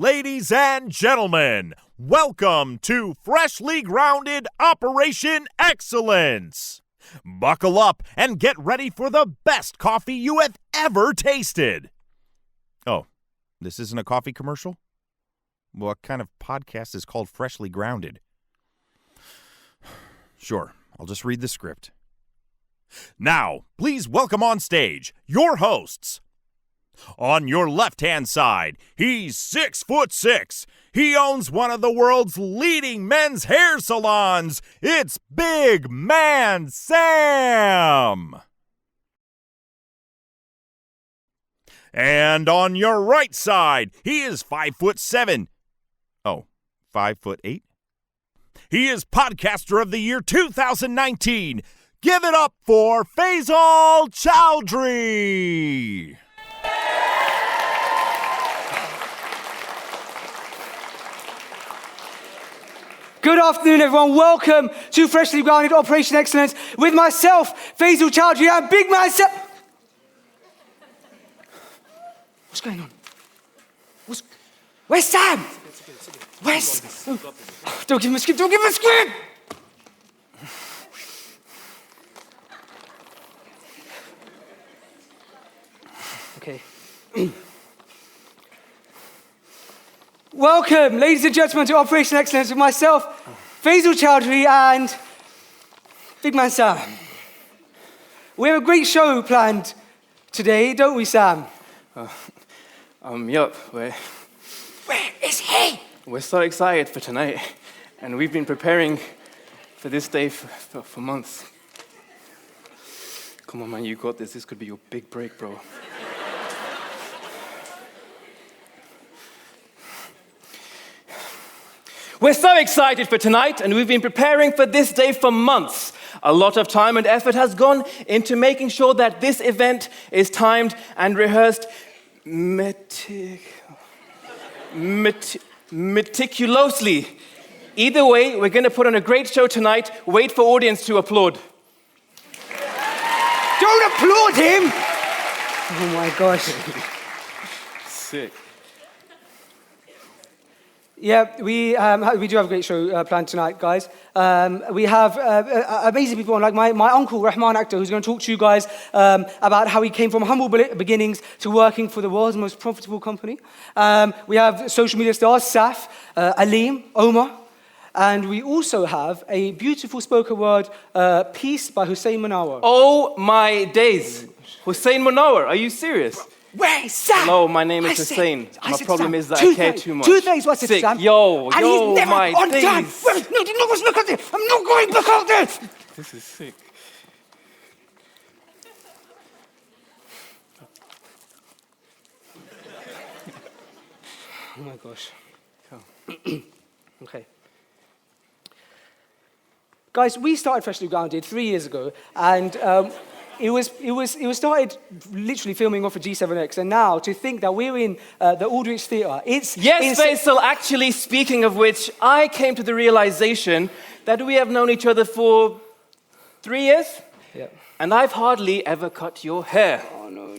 Ladies and gentlemen, welcome to Freshly Grounded Operation Excellence. Buckle up and get ready for the best coffee you have ever tasted. Oh, this isn't a coffee commercial? What kind of podcast is called Freshly Grounded? Sure, I'll just read the script. Now, please welcome on stage your hosts. On your left-hand side, he's 6'6". He owns one of the world's leading men's hair salons. It's Big Man Sam. And on your right side, he is 5'7". Oh, 5'8"? He is Podcaster of the Year 2019. Give it up for Faisal Chowdhury. Good afternoon, everyone. Welcome to Freshly Grounded Operation Excellence with myself, Faisal Chowdhury, and Big Man Sam. What's going on? Where's Sam? Where's... Oh, don't give him a script, don't give him a script! Okay. Welcome, ladies and gentlemen, to Operation Excellence with myself, Faisal Chowdhury, and Big Man Sam. We have a great show planned today, don't we, Sam? Yup. Where is he? We're so excited for tonight, and we've been preparing for this day for months. Come on, man, you got this. This could be your big break, bro. We're so excited for tonight, and we've been preparing for this day for months. A lot of time and effort has gone into making sure that this event is timed and rehearsed meticulously. Either way, we're going to put on a great show tonight. Wait for audience to applaud. Don't applaud him! Oh my gosh. Sick. Yeah, we do have a great show planned tonight, guys. We have amazing people on, like my uncle, Rahman Akhtar, who's going to talk to you guys about how he came from humble beginnings to working for the world's most profitable company. We have social media stars, Saf, Aleem, Omar, and we also have a beautiful spoken word piece by Hussein Munawar. Oh my days. Hussein Munawar, are you serious? Where is Sam? Hello, my name is Hussein. My problem is that I care too much. 2 days, what's it, Sam? Yo, and he's never my on days. time. No, look at this. I'm not going back out there. This is sick. Oh my gosh. Okay. Guys, we started Freshly Grounded 3 years ago, and it was started literally filming off a G7X, and now to think that we're in the Aldrich Theatre, it's... Yes, Faisal, actually, speaking of which, I came to the realization that we have known each other for 3 years, and I've hardly ever cut your hair. Oh, no.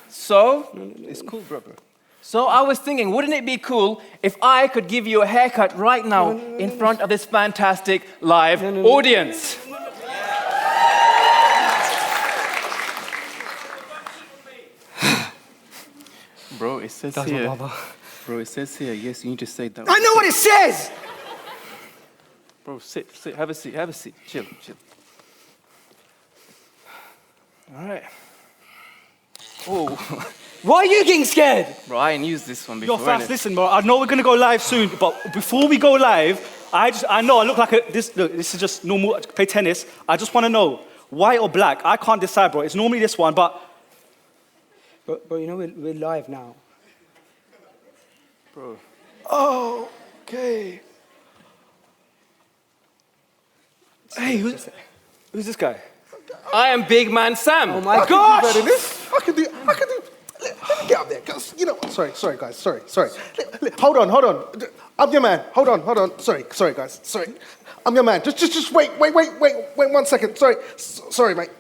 So, it's cool, brother. So I was thinking, wouldn't it be cool if I could give you a haircut right now in front of this fantastic live audience? Bro, it says here. Bro, it says here. Yes, you need to say that. I know what it says! Bro, sit, have a seat. Chill. All right. Oh. Why are you getting scared? Bro, I ain't used this one before. Yo, fast, listen, bro. I know we're gonna go live soon, but before we go live, I know I look like this is just normal. Play tennis. I just want to know, white or black? I can't decide, bro. It's normally this one, but you know we're live now. Bro. oh, okay. Hey, who's this guy? I am Big Man Sam. Oh my gosh! I can do. Let me get up there, cause you know. Sorry, guys. Sorry. Hold on. I'm your man. Hold on. Sorry, guys. Sorry. I'm your man. Just wait 1 second. Sorry, mate.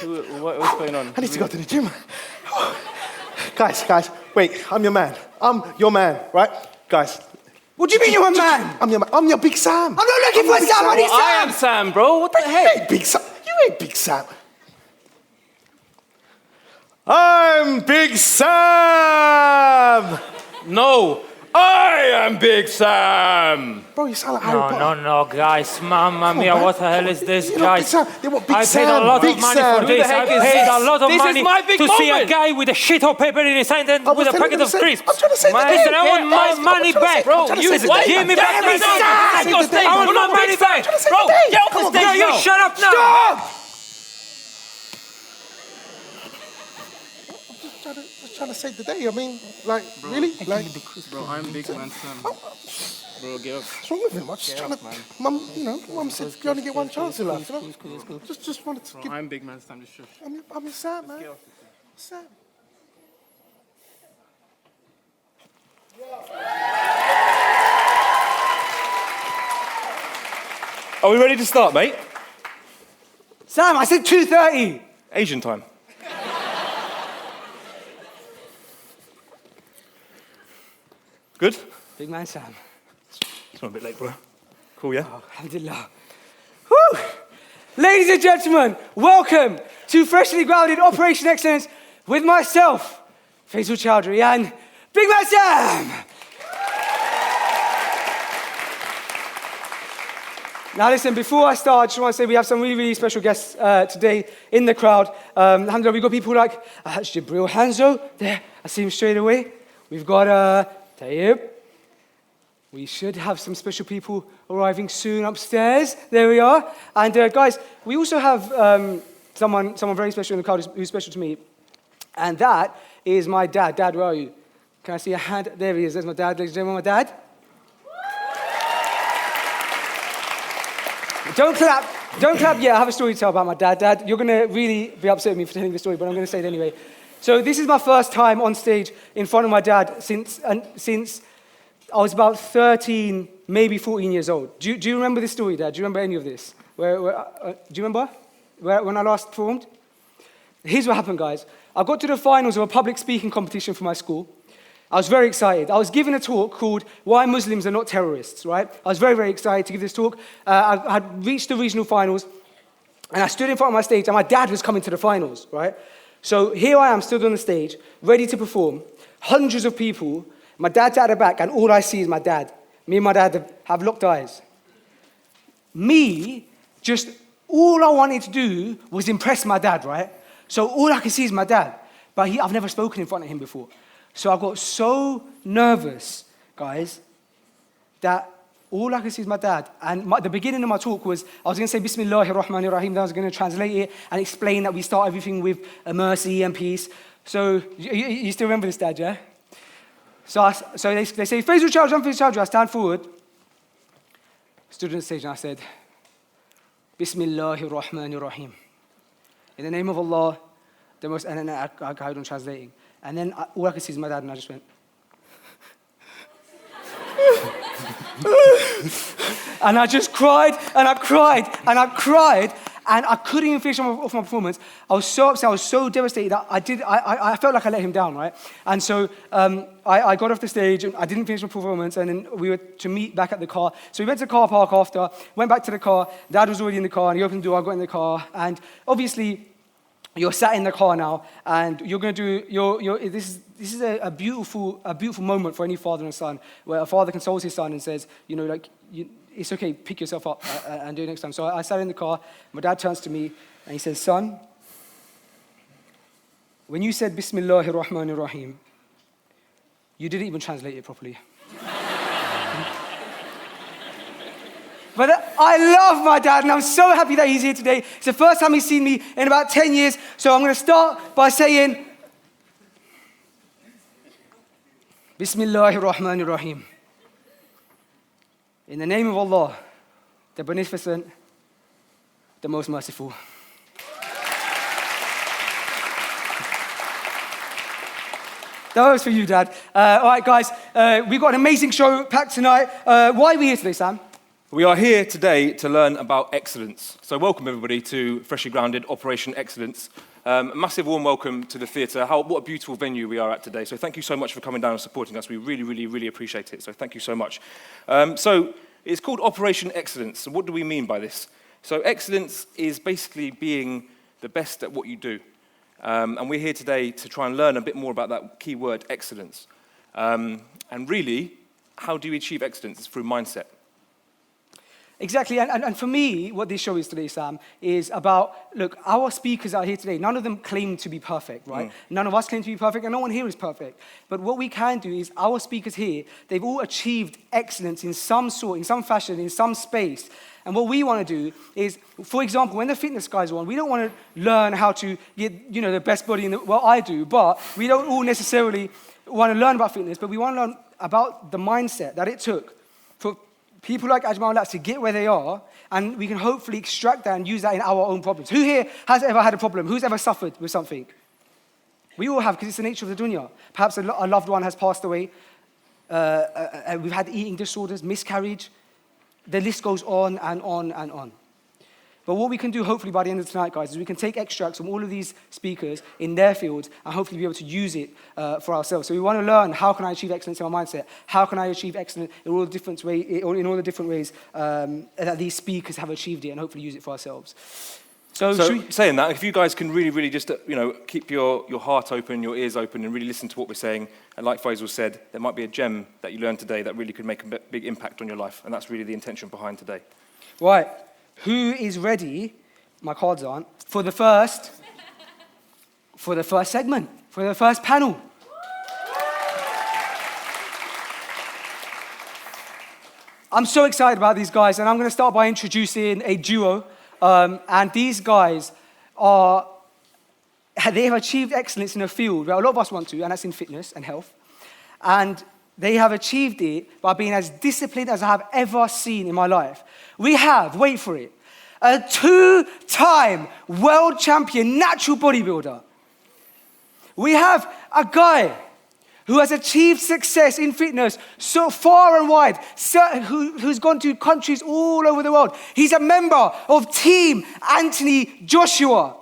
What's going on? I need to go to the gym. Guys, wait, I'm your man. I'm your man, right? Guys. What do you mean you're a man? I'm your man. I'm your Big Sam. I'm not looking for Sam, I need Well, I Sam. am Sam, bro. What the You heck? ain't Big Sam. You ain't Big Sam. I'm Big Sam! No, I am Big Sam. Bro, you sound like Harry Potter. No, guys. Mamma mia, man. what the hell is this, You're not Big guys? Sam. They want Big I Sam. paid a lot Big of money Sam. for Who the this. I heck is paid this? a lot of This is money my big to see a moment. guy with a shit of paper in his hand and I was with a telling packet you of to say- crisps. I'm trying to say Man, the listen, day. I want my I'm money trying to say- back. Bro, I'm trying to you say is the what? day. Give me back my Give me money. Sam. Take your stage. I want You're my not money Big Sam. back. I'm trying to say Bro, the day. get off Come the on, stage No, you now. shut up now. Stop! Just trying to save the day. I mean, like, really? Like, Bro, I'm Big Man Sam. Bro, get up. what's wrong with him? I'm just trying to, Mum, you know, Mum said you only get one chance in life. You know? Just wanted to give. I'm Big Man Sam. Just shush. I'm your Sam, man. Sam. Are we ready to start, mate? Sam, I said 2:30. Asian time. Good? Big man Sam. It's not a bit late, bro. Cool, yeah? Alhamdulillah. Whew. Ladies and gentlemen, welcome to Freshly Grounded Operation Excellence with myself, Faisal Chowdhury, and Big Man Sam. Now listen, before I start, I just want to say we have some really, really special guests today in the crowd. Alhamdulillah, we've got people like Jibril Hanzo, there, I see him straight away. We've got Tayyib. We should have some special people arriving soon upstairs. There we are. And guys, we also have someone very special in the crowd who's special to me. And that is my dad. Dad, where are you? Can I see a hand? There he is. There's my dad. Ladies and gentlemen, my dad. Don't clap yet. I have a story to tell about my dad. Dad, you're going to really be upset with me for telling the story, but I'm going to say it anyway. So this is my first time on stage in front of my dad since I was about 13, maybe 14 years old. Do you remember this story, Dad? Do you remember any of this? Do you remember when I last performed? Here's what happened, guys. I got to the finals of a public speaking competition for my school. I was very excited. I was given a talk called Why Muslims Are Not Terrorists, right? I was very, very excited to give this talk. I had reached the regional finals, and I stood in front of my stage, and my dad was coming to the finals, right? So here I am, stood on the stage, ready to perform. Hundreds of people. My dad's at the back, and all I see is my dad. Me and my dad have locked eyes. All I wanted to do was impress my dad, right? So all I can see is my dad. But I've never spoken in front of him before. So I got so nervous, guys, that all I could see is my dad. And the beginning of my talk was, I was going to say Bismillahir Rahmanir Rahim, then I was going to translate it and explain that we start everything with mercy and peace. So you still remember this, Dad, yeah? So they say, Faisal Chowdhury, I'm Faisal Chowdhury. I stand forward, stood on the stage and I said, Bismillahir Rahmanir Rahim. In the name of Allah, the most, and then I carried on translating. And then all I could see is my dad, and I just went. And I just cried, and I cried, and I cried, and I couldn't even finish off my performance. I was so upset, I was so devastated that I felt like I let him down, right? And so I got off the stage, and I didn't finish my performance, and then we were to meet back at the car. So we went to the car park after, went back to the car. Dad was already in the car, and he opened the door, I got in the car, and obviously, you're sat in the car now, and you're going to do this is a beautiful moment for any father and son, where a father consoles his son and says, it's okay, pick yourself up and do it next time. So I sat in the car. My dad turns to me and he says, son, when you said Bismillahir Rahmanir Rahim, you didn't even translate it properly. But I love my dad, and I'm so happy that he's here today. It's the first time he's seen me in about 10 years, so I'm going to start by saying, Bismillahir Rahmanir Rahim. In the name of Allah, the Beneficent, the Most Merciful. That was for you, Dad. All right, guys, we've got an amazing show packed tonight. Why are we here today, Sam? We are here today to learn about excellence. So welcome everybody to Freshly Grounded Operation Excellence. A massive warm welcome to the theatre. What a beautiful venue we are at today. So thank you so much for coming down and supporting us. We really, really, really appreciate it. So thank you so much. So it's called Operation Excellence. So what do we mean by this? So excellence is basically being the best at what you do. And we're here today to try and learn a bit more about that key word, excellence. And really, how do you achieve excellence? It's through mindset. Exactly, and for me, what this show is today, Sam, is about, look, our speakers out here today, none of them claim to be perfect, right? None of us claim to be perfect, and no one here is perfect. But what we can do is, our speakers here, they've all achieved excellence in some sort, in some fashion, in some space. And what we want to do is, for example, when the fitness guys are on, we don't want to learn how to get, the best body in the, well, I do, but we don't all necessarily want to learn about fitness, but we want to learn about the mindset that it took for people like Ajmal and Lats to get where they are, and we can hopefully extract that and use that in our own problems. Who here has ever had a problem? Who's ever suffered with something? We all have, because it's the nature of the dunya. Perhaps a loved one has passed away. We've had eating disorders, miscarriage. The list goes on and on and on. But what we can do, hopefully, by the end of tonight, guys, is we can take extracts from all of these speakers in their fields and hopefully be able to use it for ourselves. So we want to learn, how can I achieve excellence in my mindset? How can I achieve excellence in all the different ways that these speakers have achieved it, and hopefully use it for ourselves. So saying that, if you guys can really, really just, keep your heart open, your ears open, and really listen to what we're saying, and like Faisal said, there might be a gem that you learned today that really could make a big impact on your life, and that's really the intention behind today. Right. Who is ready, my cards aren't, for the first segment, for the first panel? I'm so excited about these guys, and I'm going to start by introducing a duo. And these guys they have achieved excellence in a field where a lot of us want to, and that's in fitness and health. And they have achieved it by being as disciplined as I have ever seen in my life. We have, wait for it, a 2-time world champion natural bodybuilder. We have a guy who has achieved success in fitness so far and wide, who's gone to countries all over the world. He's a member of Team Anthony Joshua.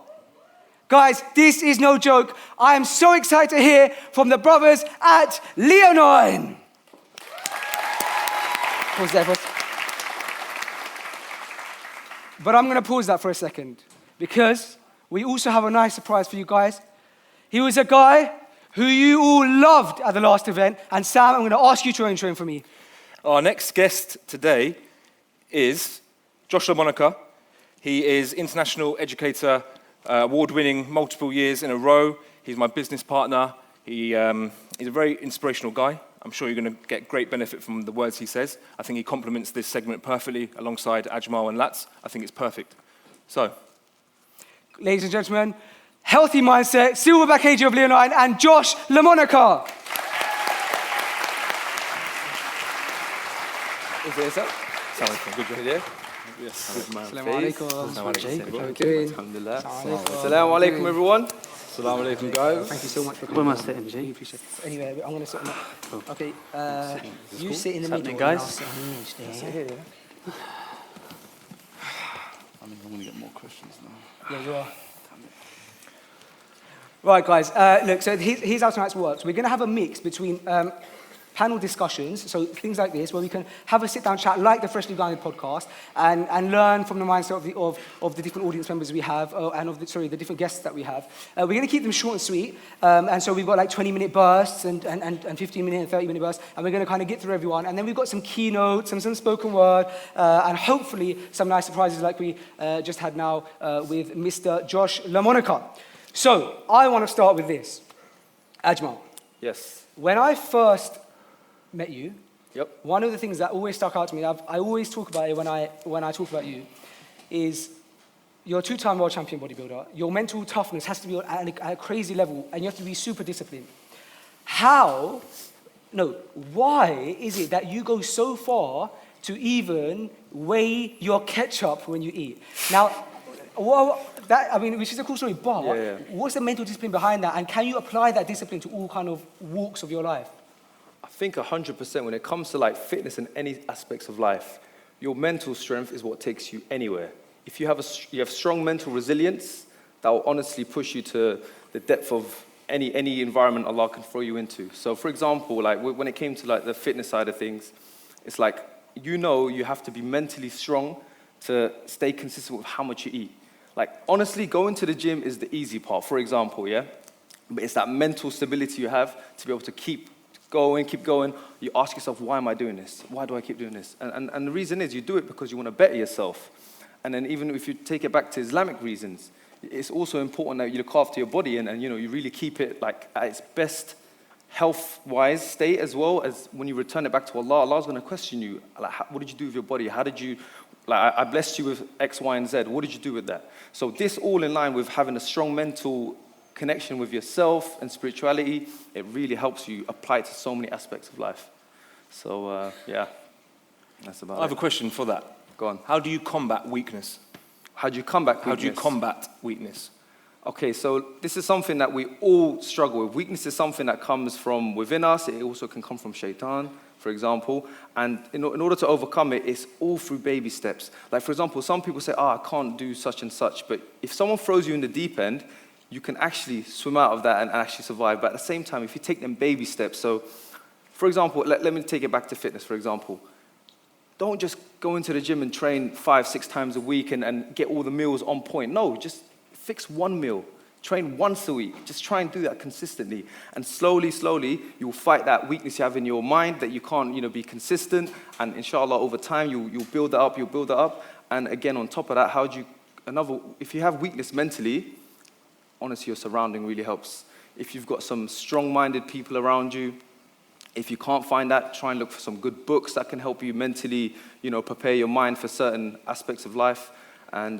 Guys, this is no joke. I am so excited to hear from the brothers at Leonine. Pause there, boss. But I'm going to pause that for a second, because we also have a nice surprise for you guys. He was a guy who you all loved at the last event, and Sam, I'm going to ask you to intro him for me. Our next guest today is Josh LaMonica. He is international educator, award-winning multiple years in a row. He's my business partner. He's a very inspirational guy. I'm sure you're going to get great benefit from the words he says. I think he complements this segment perfectly alongside Ajmal and Lats. I think it's perfect. So, ladies and gentlemen, healthy mindset, silverback AJ of Leonine, and Josh LaMonica. Is it up? good job. Yeah? Yes. Assalamu alaikum. How are you doing? Alhamdulillah. Assalamu alaikum, everyone. Assalamu alaikum, guys. Thank you so much for coming. Where am I sitting, G? Appreciate it. Anyway, I'm going to sit on that. Oh. Okay, you sit in the middle. guys? And I'll sit on the edge there. I'm going to get more questions now. Yeah, you are. Right, guys, look, so here's how tonight's works. We're going to have a mix between panel discussions, so things like this, where we can have a sit-down chat like the Freshly Grounded podcast and learn from the mindset of the different audience members we have, and of the different guests that we have. We're going to keep them short and sweet, and so we've got like 20-minute bursts and 15-minute and 30-minute bursts, and we're going to kind of get through everyone. And then we've got some keynotes and some spoken word, and hopefully some nice surprises like we just had now with Mr. Josh LaMonica. So, I want to start with this. Ajmal. Yes. When I first met you, Yep. one of the things that always stuck out to me, I always talk about it when I talk about you, is you're a 2-time world champion bodybuilder. Your mental toughness has to be at a crazy level, and you have to be super disciplined. Why is it that you go so far to even weigh your ketchup when you eat? Now, which is a cool story, but what's the mental discipline behind that, and can you apply that discipline to all kind of walks of your life? I think 100% when it comes to like fitness and any aspects of life, your mental strength is what takes you anywhere. If you have strong mental resilience, that will honestly push you to the depth of any environment Allah can throw you into. So for example, like when it came to like the fitness side of things, it's like, you have to be mentally strong to stay consistent with how much you eat. Like honestly, going to the gym is the easy part, for example, yeah? But it's that mental stability you have to be able to keep going. You ask yourself, why am I doing this? Why do I keep doing this? And the reason is you do it because you want to better yourself. And then even if you take it back to Islamic reasons, it's also important that you look after your body and you really keep it like at its best health-wise state, as well as when you return it back to Allah. Allah's going to question you, like, what did you do with your body? How did you, like, I blessed you with X, Y, and Z. What did you do with that? So this all in line with having a strong mental connection with yourself and spirituality, it really helps you apply it to so many aspects of life. So, yeah, that's about it. I have a question for that. Go on. How do you combat weakness? How do you combat weakness? How do you combat weakness? Okay, so this is something that we all struggle with. Weakness is something that comes from within us. It also can come from shaitan, for example. And in order to overcome it, it's all through baby steps. Like, for example, some people say, I can't do such and such. But if someone throws you in the deep end, you can actually swim out of that and actually survive. But at the same time, if you take them baby steps, so, for example, let me take it back to fitness, for example. Don't just go into the gym and train 5-6 times a week and get all the meals on point. No, just fix one meal. Train once a week. Just try and do that consistently. And slowly, you'll fight that weakness you have in your mind that you can't, be consistent. And inshallah, over time, you'll build that up. And again, on top of that, if you have weakness mentally, honestly, your surrounding really helps. If you've got some strong-minded people around you, if you can't find that, try and look for some good books that can help you mentally, prepare your mind for certain aspects of life. And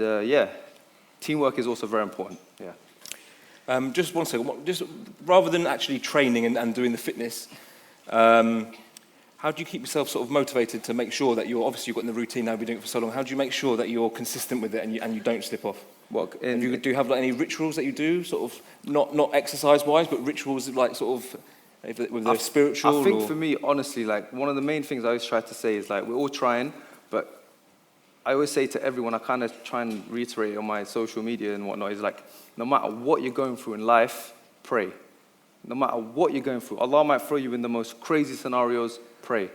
teamwork is also very important. Yeah. Just one second. Just rather than actually training and doing the fitness, how do you keep yourself sort of motivated to make sure that you've got in the routine now, you've been doing it for so long? How do you make sure that you're consistent with it and you don't slip off? Do you have like any rituals that you do, sort of not exercise-wise, but rituals like sort of with the spiritual? I think for me, honestly, like one of the main things I always try to say is like we're all trying, but I always say to everyone, I kind of try and reiterate on my social media and whatnot, is like no matter what you're going through in life, pray. No matter what you're going through, Allah might throw you in the most crazy scenarios, pray.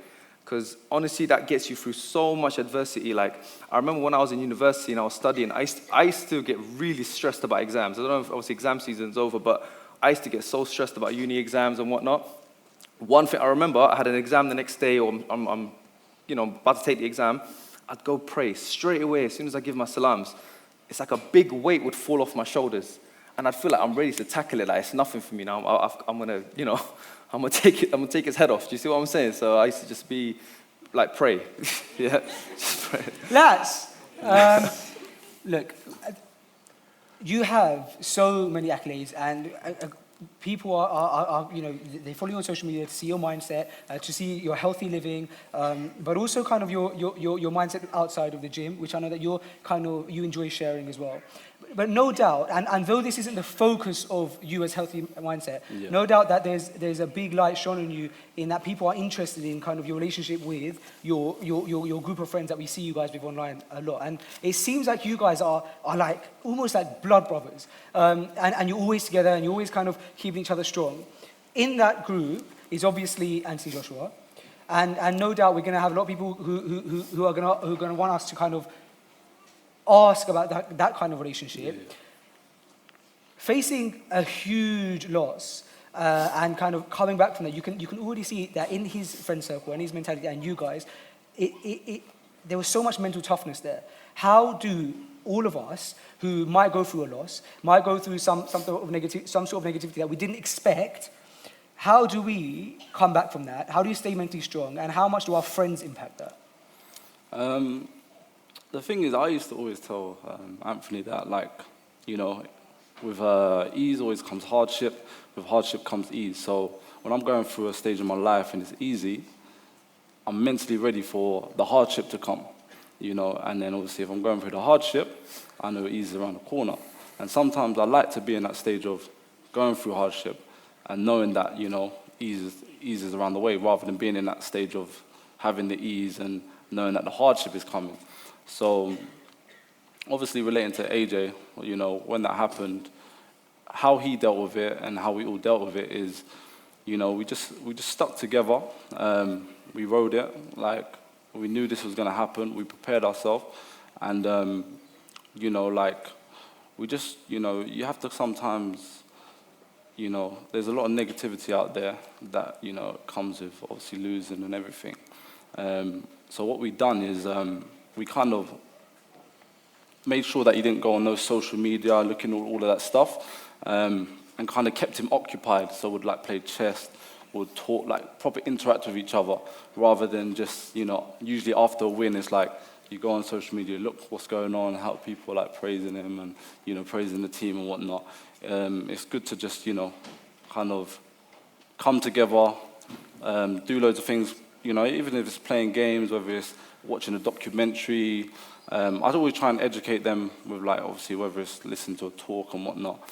Because honestly, that gets you through so much adversity. Like, I remember when I was in university and I was studying, I used to get really stressed about exams. I don't know if obviously exam season's over, but I used to get so stressed about uni exams and whatnot. One thing I remember, I had an exam the next day, or I'm about to take the exam. I'd go pray straight away as soon as I give my salams. It's like a big weight would fall off my shoulders. And I'd feel like I'm ready to tackle it. Like, it's nothing for me now. I'm gonna take his head off. Do you see what I'm saying? So I used to just be like, pray. Yeah, just pray. Lads, look, you have so many accolades, and people are they follow you on social media to see your mindset, to see your healthy living, but also kind of your mindset outside of the gym, which I know that you enjoy sharing as well. But no doubt, and though this isn't the focus of you as healthy mindset, no doubt that there's a big light shone on you in that people are interested in kind of your relationship with your group of friends that we see you guys with online a lot. And it seems like you guys are like almost like blood brothers, and you're always together and you're always kind of keeping each other strong. In that group is obviously Anthony Joshua, and no doubt we're going to have a lot of people who are going to want us to kind of ask about that kind of relationship. Facing a huge loss and kind of coming back from that, you can already see that in his friend circle and his mentality and you guys, there was so much mental toughness there. How do all of us who might go through a loss, might go through some sort of negativity that we didn't expect, how do we come back from that? How do you stay mentally strong? And how much do our friends impact that? The thing is, I used to always tell Anthony that, with ease always comes hardship. With hardship comes ease. So when I'm going through a stage of my life and it's easy, I'm mentally ready for the hardship to come, And then obviously if I'm going through the hardship, I know ease is around the corner. And sometimes I like to be in that stage of going through hardship and knowing that, ease is around the way, rather than being in that stage of having the ease and knowing that the hardship is coming. So obviously relating to AJ, you know, when that happened, how he dealt with it and how we all dealt with it is, you know, we just stuck together. We rode it, like we knew this was going to happen. We prepared ourselves, and you know, like we just, you know, you have to sometimes, you know, there's a lot of negativity out there that, you know, comes with obviously losing and everything. So what we've done is we kind of made sure that he didn't go on no social media, looking at all of that stuff, and kind of kept him occupied. So we'd like play chess, would talk, like proper interact with each other, rather than just, you know, usually after a win, it's like you go on social media, look what's going on, how people like praising him and, you know, praising the team and whatnot. It's good to just, you know, kind of come together, do loads of things, you know, even if it's playing games, whether it's watching a documentary. I'd always try and educate them with, like, obviously, whether it's listening to a talk and whatnot.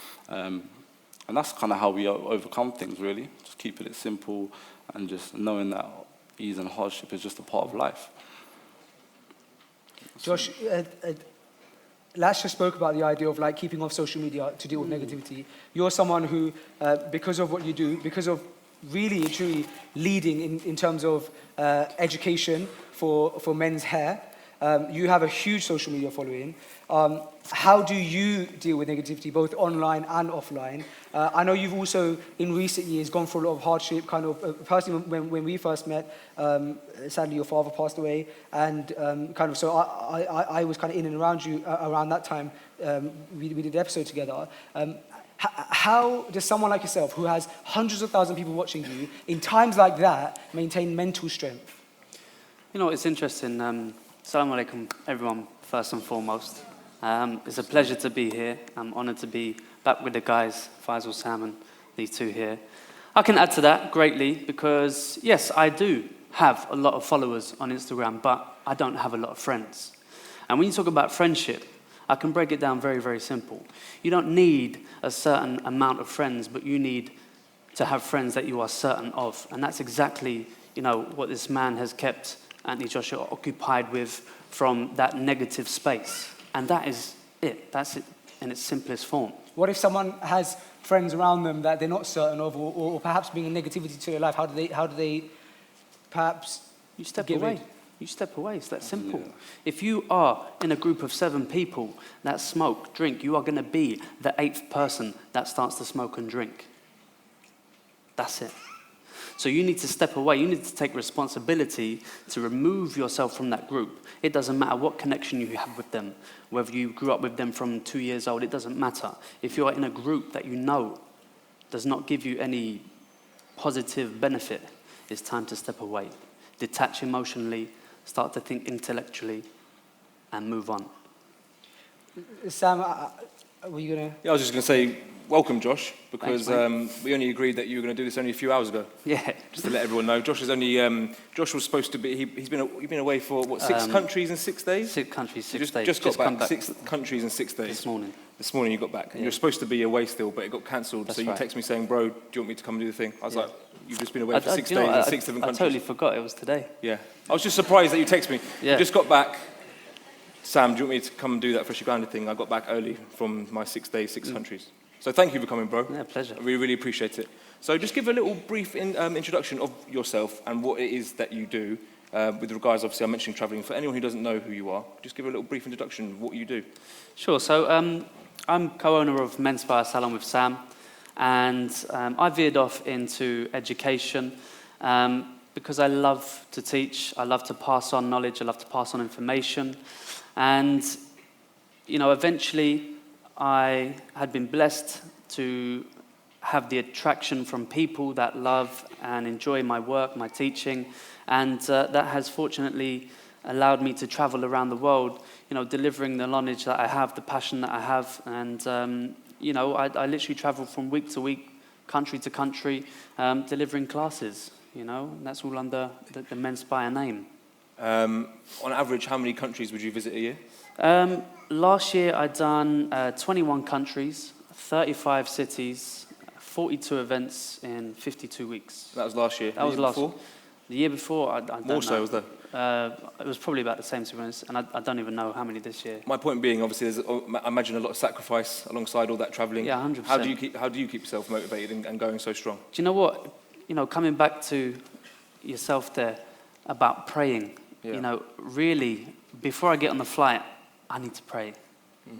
And that's kind of how we overcome things, really. Just keeping it simple and just knowing that ease and hardship is just a part of life. Josh, Lash just spoke about the idea of like keeping off social media to deal with negativity. You're someone who, because of what you do, because of really and truly leading in terms of education for men's hair, you have a huge social media following. How do you deal with negativity, both online and offline? I know you've also, in recent years, gone through a lot of hardship, kind of, personally, when we first met, sadly your father passed away, and kind of, so I was kind of in and around you around that time. We did the episode together. How does someone like yourself, who has hundreds of thousands of people watching you, in times like that, maintain mental strength? You know, it's interesting. Assalamu alaikum, everyone, first and foremost. It's a pleasure to be here. I'm honoured to be back with the guys, Faisal, Sam, and these two here. I can add to that greatly because, yes, I do have a lot of followers on Instagram, but I don't have a lot of friends. And when you talk about friendship, I can break it down very, very simple. You don't need a certain amount of friends, but you need to have friends that you are certain of. And that's exactly, you know, what this man has kept Anthony Joshua occupied with from that negative space. And that is it. That's it in its simplest form. What if someone has friends around them that they're not certain of, or perhaps bring a negativity to their life? How do they perhaps You step away. You step away. It's that simple. Yeah. If you are in a group of 7 people that smoke, drink, you are going to be the 8th person that starts to smoke and drink. That's it. So you need to step away. You need to take responsibility to remove yourself from that group. It doesn't matter what connection you have with them, whether you grew up with them from 2 years old, it doesn't matter. If you're in a group that you know does not give you any positive benefit, it's time to step away. Detach emotionally, start to think intellectually, and move on. Sam, were you going to... Yeah, I was just going to say, welcome, Josh, because we only agreed that you were going to do this only a few hours ago. Yeah. Just to let everyone know, Josh is only. Josh was supposed to be. He's been away for what, 6 countries in 6 days. 6 countries, 6 days. Just got back. 6 countries in 6 days. This morning. This morning you got back. And you're supposed to be away still, but it got cancelled. So you text me saying, "Bro, do you want me to come and do the thing?" I was like, "You've just been away for 6 days in 6 different countries." I totally forgot it was today. Yeah. I was just surprised that you texted me. Yeah. You just got back. Sam, do you want me to come and do that freshly grounded thing? I got back early from my 6 days, 6 countries. So thank you for coming, bro. Yeah, pleasure. I really, really appreciate it. So just give a little brief introduction of yourself and what it is that you do. With regards, obviously, I'm mentioning travelling. For anyone who doesn't know who you are, just give a little brief introduction of what you do. Sure. So I'm co-owner of Menspire Salon with Sam, and I veered off into education because I love to teach. I love to pass on knowledge. I love to pass on information. And, you know, eventually I had been blessed to have the attraction from people that love and enjoy my work, my teaching, and that has fortunately allowed me to travel around the world, you know, delivering the knowledge that I have, the passion that I have, and, you know, I literally travel from week to week, country to country, delivering classes, you know, and that's all under the Menspire name. On average, how many countries would you visit a year? Last year I'd done 21 countries, 35 cities, 42 events in 52 weeks. That was last year. That was last year. The year before, I don't know. More so, was there? It was probably about the same, to be honest, and I don't even know how many this year. My point being, obviously, there's, I imagine, a lot of sacrifice alongside all that travelling. Yeah, 100%. How do you keep yourself motivated and going so strong? Do you know what? You know, coming back to yourself there about praying, Yeah. you know, really, before I get on the flight, I need to pray.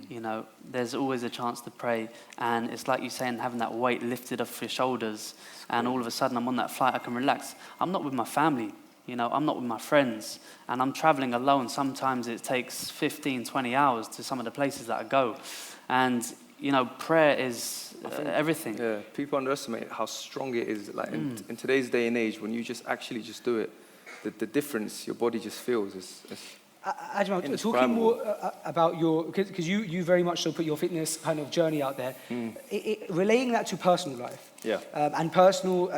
You know, there's always a chance to pray, and it's like you saying, having that weight lifted off your shoulders, and all of a sudden I'm on that flight, I can relax. I'm not with my family, you know, I'm not with my friends, and I'm traveling alone. Sometimes it takes 15, 20 hours to some of the places that I go, and, you know, prayer is everything. Yeah, people underestimate how strong it is. Like in today's day and age, when you just actually just do it, the difference your body just feels is Ajmal, talking indescribable. more about your, because you very much so put your fitness kind of journey out there, relating that to personal life. Yeah. And personal,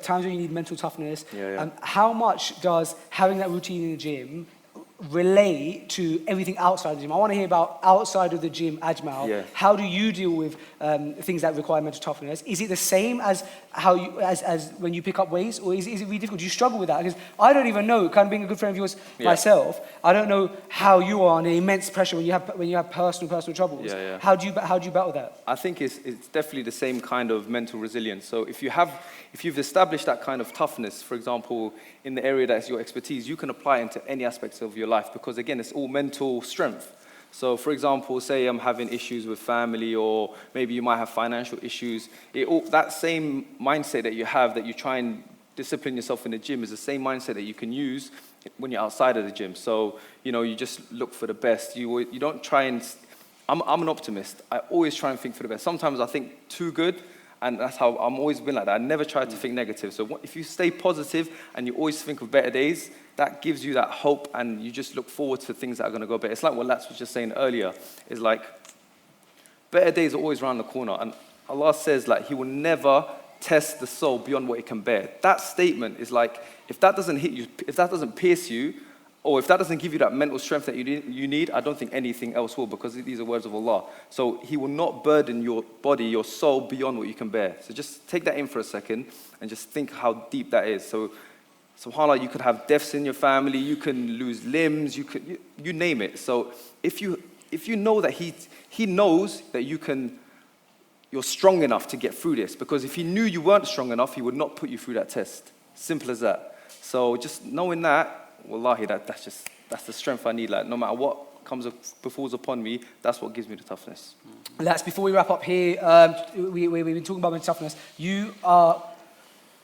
times when you need mental toughness. Yeah. How much does having that routine in the gym relate to everything outside the gym? I want to hear about outside of the gym, Ajmal. Yeah. How do you deal with things that require mental toughness? Is it the same as how you, as when you pick up weights, or is it really difficult? Do you struggle with that? Because I don't even know, kind of being a good friend of yours myself, I don't know how you are under immense pressure when you have personal troubles. Yeah. How do you battle that? I think it's definitely the same kind of mental resilience. So if you've established that kind of toughness, for example, in the area that's your expertise, you can apply it into any aspects of your life, because again, it's all mental strength. So for example, say I'm having issues with family, or maybe you might have financial issues. That same mindset that you try and discipline yourself in the gym is the same mindset that you can use when you're outside of the gym. So, you know, you just look for the best. You don't try and... I'm an optimist. I always try and think for the best. Sometimes I think too good, and that's how I'm always been like that. I never try to think negative. So if you stay positive and you always think of better days, that gives you that hope, and you just look forward to things that are going to go better. It's like what Lats was just saying earlier. It's like, better days are always around the corner. And Allah says, like, He will never test the soul beyond what it can bear. That statement is like, if that doesn't hit you, if that doesn't pierce you, or if that doesn't give you that mental strength that you need, I don't think anything else will, because these are words of Allah. So He will not burden your body, your soul, beyond what you can bear. So just take that in for a second and just think how deep that is. So subhanAllah, you could have deaths in your family, you can lose limbs, you name it. So if you know that He knows that you're strong enough to get through this, because if He knew you weren't strong enough, He would not put you through that test. Simple as that. So just knowing that, wallahi, that's the strength I need. Like, no matter what befalls upon me, that's what gives me the toughness. Let's, before we wrap up here, we've been talking about mental toughness. You are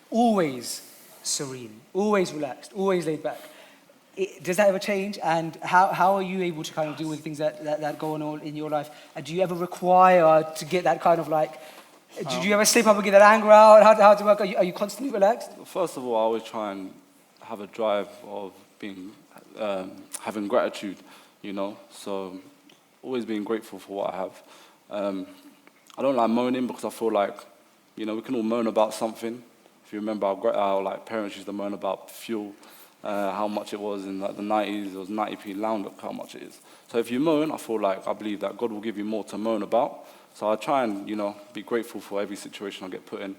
always serene, always relaxed, always laid back. Does that ever change? And how are you able to kind of deal with things that go on in your life? And do you ever require to get that kind of like, do you ever slip up and get that anger out? How to work? Are you constantly relaxed? First of all, I always try and have a drive of being, having gratitude, you know, so always being grateful for what I have. I don't like moaning, because I feel like, you know, we can all moan about something. If you remember our like parents used to moan about fuel, how much it was in like the 90s, it was 90p round, look how much it is. So if you moan, I believe that God will give you more to moan about. So I try and, you know, be grateful for every situation I get put in,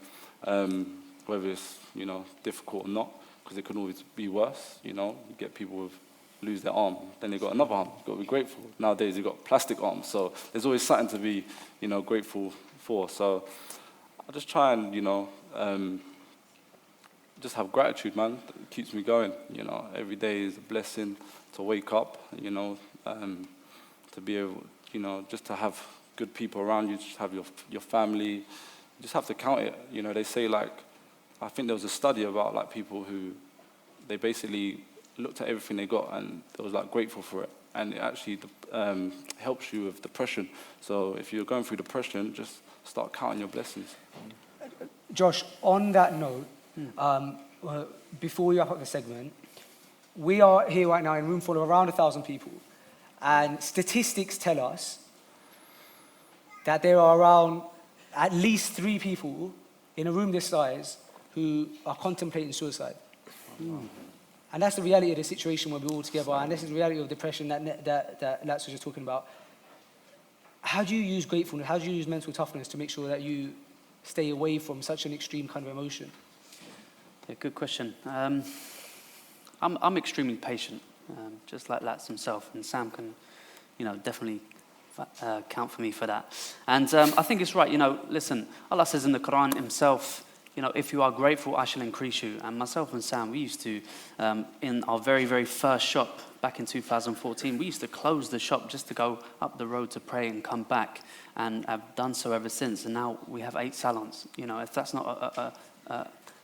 whether it's, you know, difficult or not, because it can always be worse, you know. You get people lose their arm, then they've got another arm. You've got to be grateful. Nowadays, you've got plastic arms, so there's always something to be, you know, grateful for. So I just try and, you know, just have gratitude, man. It keeps me going, you know. Every day is a blessing to wake up, you know, to be able, you know, just to have good people around you, just have your family. You just have to count it. You know, they say, like, I think there was a study about, like, people who, they basically looked at everything they got and they was, like, grateful for it. And it actually helps you with depression. So if you're going through depression, just start counting your blessings. Josh, on that note, before we wrap up the segment, we are here right now in a room full of around 1,000 people. And statistics tell us that there are around at least 3 people in a room this size who are contemplating suicide. And that's the reality of the situation where we're all together, and this is the reality of depression that Lats was just talking about. How do you use gratefulness, how do you use mental toughness to make sure that you stay away from such an extreme kind of emotion? Yeah, good question. I'm extremely patient, just like Lats himself, and Sam can, definitely count for me for that. And I think it's right, listen, Allah says in the Quran himself, if you are grateful, I shall increase you. And myself and Sam, we used to, in our very, very first shop back in 2014, we used to close the shop just to go up the road to pray and come back. And I've done so ever since. And now we have 8 salons. If that's not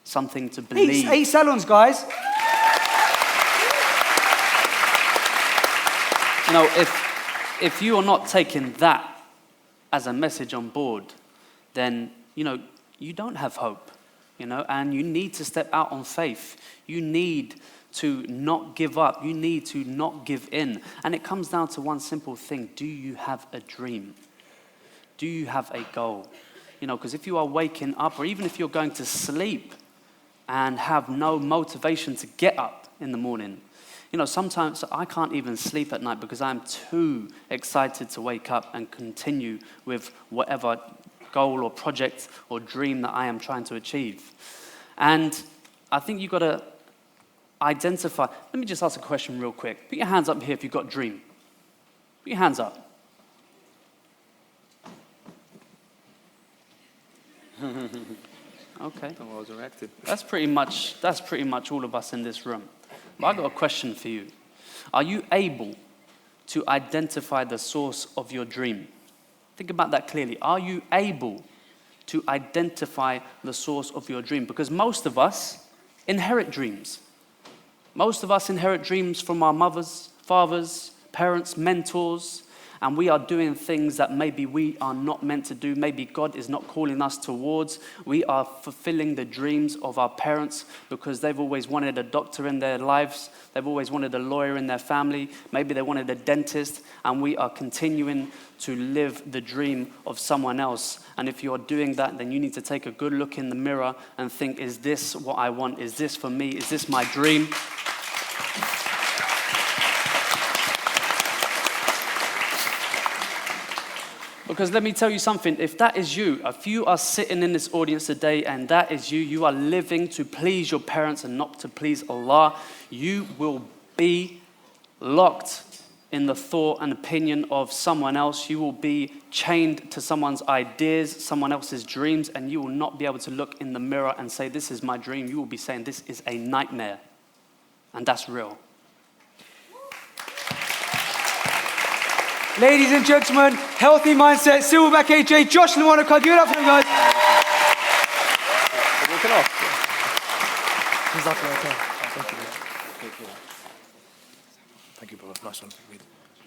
something to believe. 8 salons, guys. If you are not taking that as a message on board, then, you don't have hope, and you need to step out on faith. You need to not give up. You need to not give in. And it comes down to one simple thing. Do you have a dream? Do you have a goal? Because if you are waking up, or even if you're going to sleep and have no motivation to get up in the morning, sometimes I can't even sleep at night because I'm too excited to wake up and continue with whatever goal or project or dream that I am trying to achieve. And I think you've got to identify. Let me just ask a question real quick. Put your hands up here if you've got a dream. Put your hands up. Okay. I was erected. That's pretty much all of us in this room. But I've got a question for you. Are you able to identify the source of your dream? Think about that clearly. Are you able to identify the source of your dream? Because most of us inherit dreams. Most of us inherit dreams from our mothers, fathers, parents, mentors, and we are doing things that maybe we are not meant to do. Maybe God is not calling us towards. We are fulfilling the dreams of our parents because they've always wanted a doctor in their lives. They've always wanted a lawyer in their family. Maybe they wanted a dentist, and we are continuing to live the dream of someone else. And if you're doing that, then you need to take a good look in the mirror and think, is this what I want? Is this for me? Is this my dream? Because let me tell you something, if that is you, if you are sitting in this audience today and that is you, you are living to please your parents and not to please Allah, you will be locked in the thought and opinion of someone else. You will be chained to someone's ideas, someone else's dreams, and you will not be able to look in the mirror and say, this is my dream. You will be saying, this is a nightmare. And that's real. Ladies and gentlemen, healthy mindset, Silverback AJ, Josh Lamonaco, give it up for them, guys. Walking off. Thank you, brother. Nice one.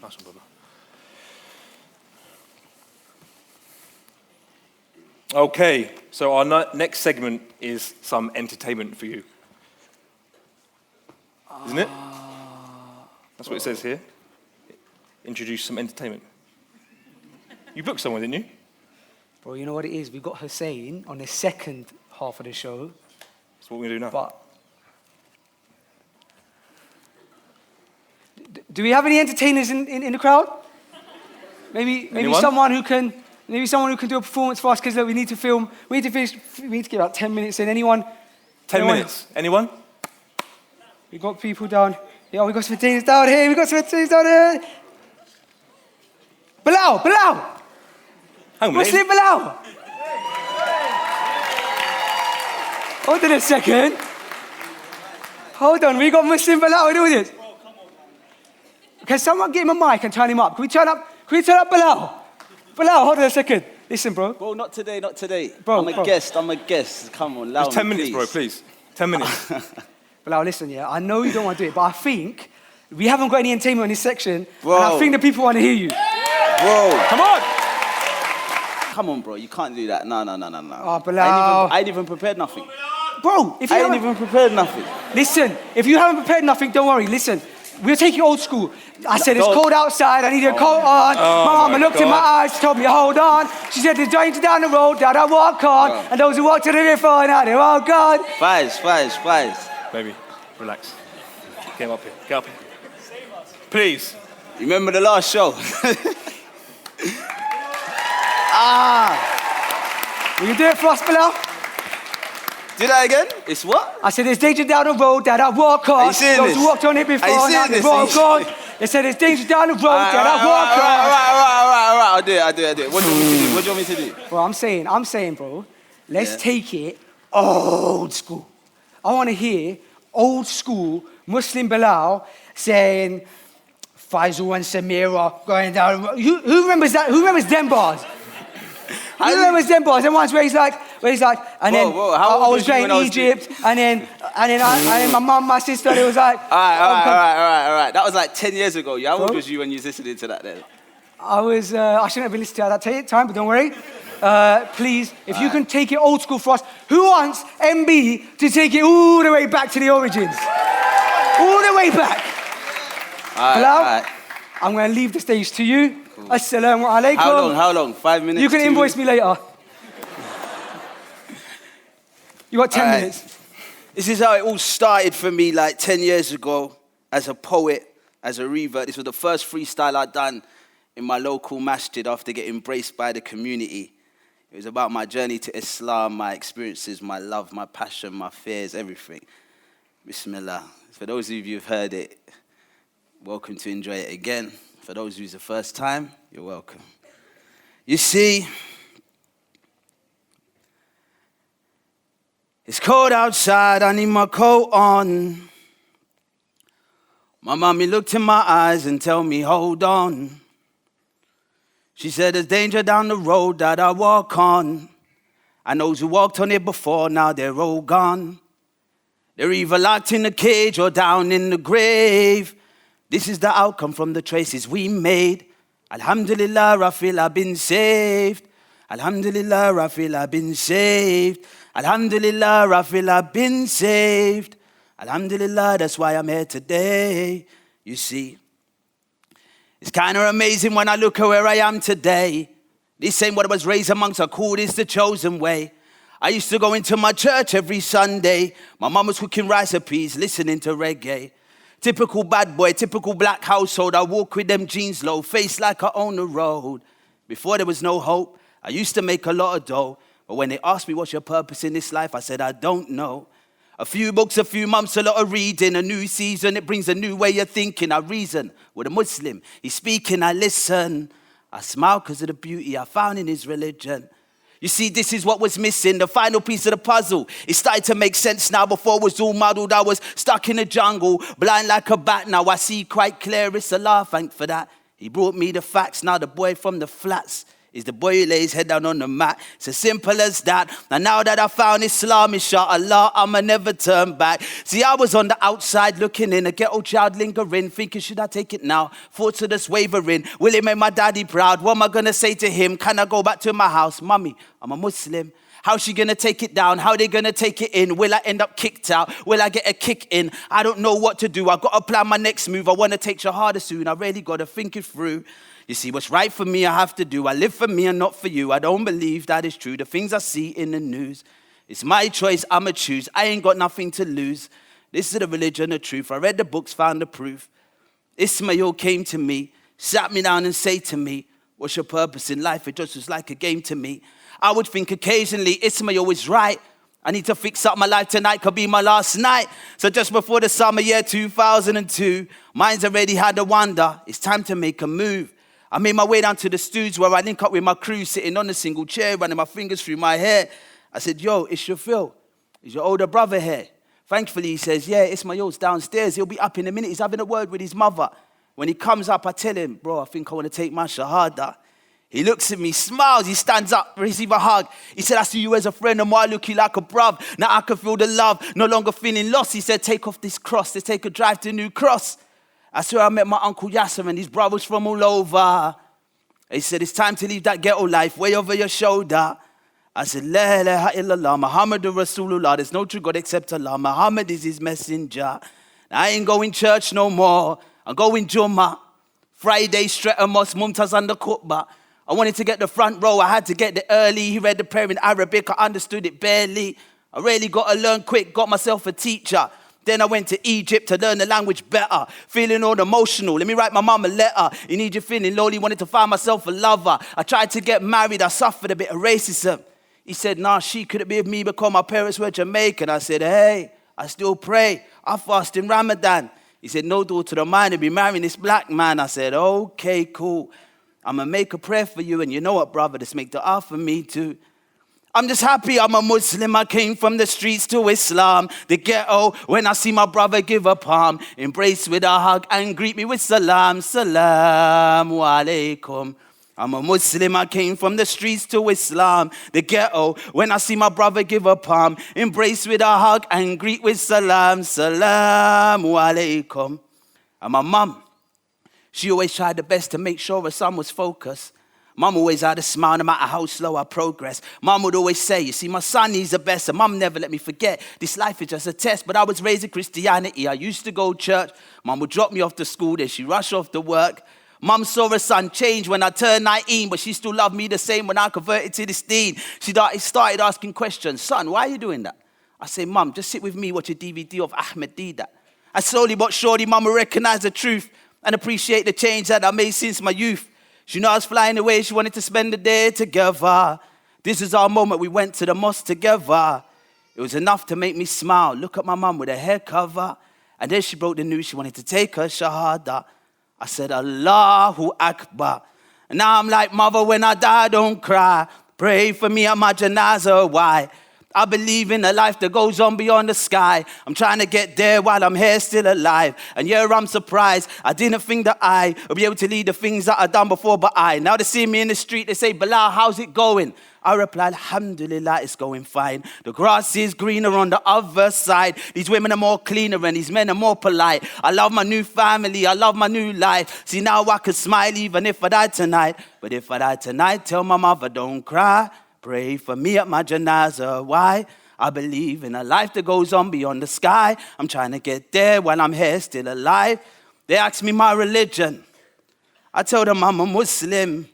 Nice one, brother. Okay, so our next segment is some entertainment for you. Isn't it? That's what it says here. Introduce some entertainment. You booked someone, didn't you? Bro, you know what it is? We've got Hussein on the second half of the show. That's what we're going to do now. But do we have any entertainers in the crowd? Maybe Anyone? someone who can do a performance for us, because we need to film. We need to get about 10 minutes in. Anyone? 10 minutes. Anyone? We got people down. Yeah, we got some entertainers down here. Bilal! Hang on a minute. Muslim Bilal! Hold on a second. Hold on, we got Muslim Bilal in the audience. Can someone give him a mic and turn him up? Can we turn up Bilal? Bilal, hold on a second. Listen, bro. Bro, not today. Bro, I'm a guest. Come on, allow me, 10 minutes, please. bro, please. 10 minutes. Bilal, listen, yeah, I know you don't want to do it, but I think we haven't got any entertainment in this section, Bro. and I think the people want to hear you. Bro. Come on! Come on, bro. You can't do that. No. Oh, Bilal. I ain't even prepared nothing. Bro, if you I ain't haven't... even prepared nothing. Listen, if you haven't prepared nothing, don't worry, listen. We'll take you old school. I said, it's Don't. cold outside, I need a coat on. My mama looked in my eyes, she told me, hold on. She said, there's danger down the road that I walk on. Bro. And those who walk to the river, now they walk on. Spies. Baby, relax. Get up here. Please. You remember the last show? Will you do it for us, Bilal? Do that again. It's what? I said, there's danger down the road that I walk on. Are you seeing Those this? walked on it before, Are you now seeing they this? walk on. They said, there's danger down the road that I walk on. All right. I'll do it. What do you want me to do? Bro, I'm saying, bro, let's take it old school. I want to hear old school Muslim Bilal saying, Faisal and Samira going down. Who remembers that? Who remembers them bars? Who remembers them bars? Them ones where he's like, and then I was playing Egypt, and then my mum, my sister, they was like, all right. That was like 10 years ago. How old was you when you was listening to that then? I shouldn't have been listening to that at that time, but don't worry. Please, if you can take it old school for us, who wants MB to take it all the way back to the origins? All the way back. Bilal, I'm going to leave the stage to you. Cool. Assalamu alaikum. How long? 5 minutes? You can invoice me later. You got 10 minutes. This is how it all started for me like 10 years ago as a poet, as a revert. This was the first freestyle I'd done in my local masjid after getting embraced by the community. It was about my journey to Islam, my experiences, my love, my passion, my fears, everything. Bismillah. For those of you who've heard it, welcome to enjoy it again. For those who's the first time, you're welcome. You see, it's cold outside, I need my coat on. My mommy looked in my eyes and tell me, hold on. She said, there's danger down the road that I walk on. And those who walked on it before, now they're all gone. They're either locked in a cage or down in the grave. This is the outcome from the choices we made. Alhamdulillah, I feel I've been saved. Alhamdulillah, I feel I've been saved. Alhamdulillah, I feel I've been saved. Alhamdulillah, that's why I'm here today. You see, it's kind of amazing when I look at where I am today. This ain't what I was raised amongst, I call this the chosen way. I used to go into my church every Sunday. My mum was cooking rice and peas, listening to reggae. Typical bad boy, typical black household. I walk with them jeans low, face like I own the road. Before there was no hope, I used to make a lot of dough. But when they asked me what's your purpose in this life, I said, I don't know. A few books, a few months, a lot of reading. A new season, it brings a new way of thinking. I reason with a Muslim. He's speaking, I listen. I smile because of the beauty I found in his religion. You see, this is what was missing, the final piece of the puzzle. It started to make sense now. Before it was all muddled, I was stuck in the jungle, blind like a bat. Now I see quite clear, it's Allah, thank for that. He brought me the facts, now the boy from the flats is the boy who lays head down on the mat. It's as simple as that. And now that I found Islam, inshallah, I'ma never turn back. See, I was on the outside looking in, a ghetto child lingering, thinking, should I take it now? Thoughts of just wavering. Will it make my daddy proud? What am I gonna say to him? Can I go back to my house? Mummy, I'm a Muslim. How's she gonna take it down? How they gonna take it in? Will I end up kicked out? Will I get a kick in? I don't know what to do. I gotta plan my next move. I wanna take Shahada soon. I really gotta think it through. You see, what's right for me, I have to do. I live for me and not for you. I don't believe that is true. The things I see in the news, it's my choice, I'ma choose. I ain't got nothing to lose. This is the religion of truth. I read the books, found the proof. Ismail came to me, sat me down and said to me, what's your purpose in life? It just was like a game to me. I would think occasionally, Ismail is right. I need to fix up my life tonight, could be my last night. So just before the summer year 2002, mine's already had a wonder. It's time to make a move. I made my way down to the studio where I link up with my crew, sitting on a single chair, running my fingers through my hair. I said, yo, it's Shafil. Is your older brother here? Thankfully, he says, yeah, Ismail's downstairs. He'll be up in a minute. He's having a word with his mother. When he comes up, I tell him, bro, I think I want to take my Shahada. He looks at me, smiles, he stands up, receive a hug. He said, I see you as a friend, and I look you like a bruv. Now I can feel the love, no longer feeling lost. He said, take off this cross, let's take a drive to New Cross. That's where I met my Uncle Yasser and his brothers from all over. He said, it's time to leave that ghetto life way over your shoulder. I said, La ilaha illallah, Muhammadur Rasulullah. There's no true God except Allah. Muhammad is his messenger. I ain't going church no more. I'm going Jummah. Friday, Streatham Mosque, Mumtaz and the Khutbah. I wanted to get the front row. I had to get there early. He read the prayer in Arabic. I understood it barely. I really got to learn quick. Got myself a teacher. Then I went to Egypt to learn the language better. Feeling all emotional. Let me write my mum a letter. In Egypt feeling lonely. Wanted to find myself a lover. I tried to get married. I suffered a bit of racism. He said, nah, she couldn't be with me because my parents were Jamaican. I said, hey, I still pray. I fast in Ramadan. He said, no daughter of mine will be marrying this black man. I said, okay, cool. I'm going to make a prayer for you. And you know what, brother? Just make dua for me too. I'm just happy I'm a Muslim. I came from the streets to Islam, the ghetto. When I see my brother give a palm, embrace with a hug and greet me with salam. Salaam alaikum. I'm a Muslim. I came from the streets to Islam, the ghetto. When I see my brother give a palm, embrace with a hug and greet with salam. Salaam alaikum. And my mum, she always tried the best to make sure her son was focused. Mum always had a smile no matter how slow I progress. Mum would always say, you see, my son, he's the best. And Mum never let me forget, this life is just a test. But I was raised in Christianity. I used to go to church. Mum would drop me off to school. Then she'd rush off to work. Mum saw her son change when I turned 19, but she still loved me the same when I converted to this deen. She started asking questions. Son, why are you doing that? I say, Mum, just sit with me, watch a DVD of Ahmed Deedat. And slowly but surely, Mum will recognize the truth and appreciate the change that I made since my youth. She knew I was flying away. She wanted to spend the day together. This is our moment. We went to the mosque together. It was enough to make me smile. Look at my mum with her hair cover. And then she broke the news. She wanted to take her shahada. I said, Allahu Akbar. And now I'm like, mother, when I die, don't cry. Pray for me at my janazah. Why? I believe in a life that goes on beyond the sky. I'm trying to get there while I'm here still alive. And yeah, I'm surprised. I didn't think that I would be able to lead the things that I've done before, but now they see me in the street, they say, Bilal, how's it going? I reply, Alhamdulillah, it's going fine. The grass is greener on the other side. These women are more cleaner and these men are more polite. I love my new family. I love my new life. See, now I can smile even if I die tonight. But if I die tonight, tell my mother, don't cry. Pray for me at my janazah. Why? I believe in a life that goes on beyond the sky. I'm trying to get there while I'm here still alive. They ask me my religion. I tell them I'm a Muslim.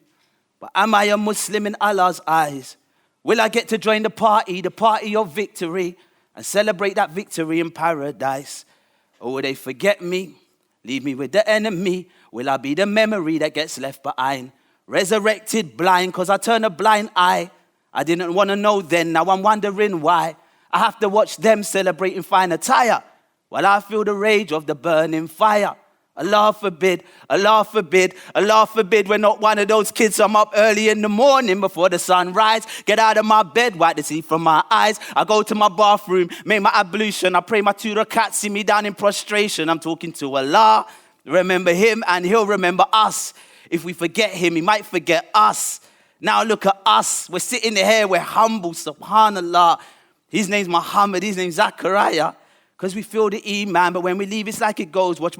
But am I a Muslim in Allah's eyes? Will I get to join the party of victory, and celebrate that victory in paradise? Or will they forget me, leave me with the enemy? Will I be the memory that gets left behind? Resurrected blind because I turn a blind eye. I didn't want to know then, now I'm wondering why. I have to watch them celebrating fine attire while I feel the rage of the burning fire. Allah forbid, Allah forbid, Allah forbid we're not one of those kids. I'm up early in the morning before the sun rise. Get out of my bed, wipe the sea from my eyes. I go to my bathroom, make my ablution. I pray my 2 rakats, see me down in prostration. I'm talking to Allah. Remember him and he'll remember us. If we forget him, he might forget us. Now look at us. We're sitting here, we're humble, subhanallah. His name's Muhammad, his name's Zachariah. Because we feel the Iman, but when we leave, it's like it goes. Watch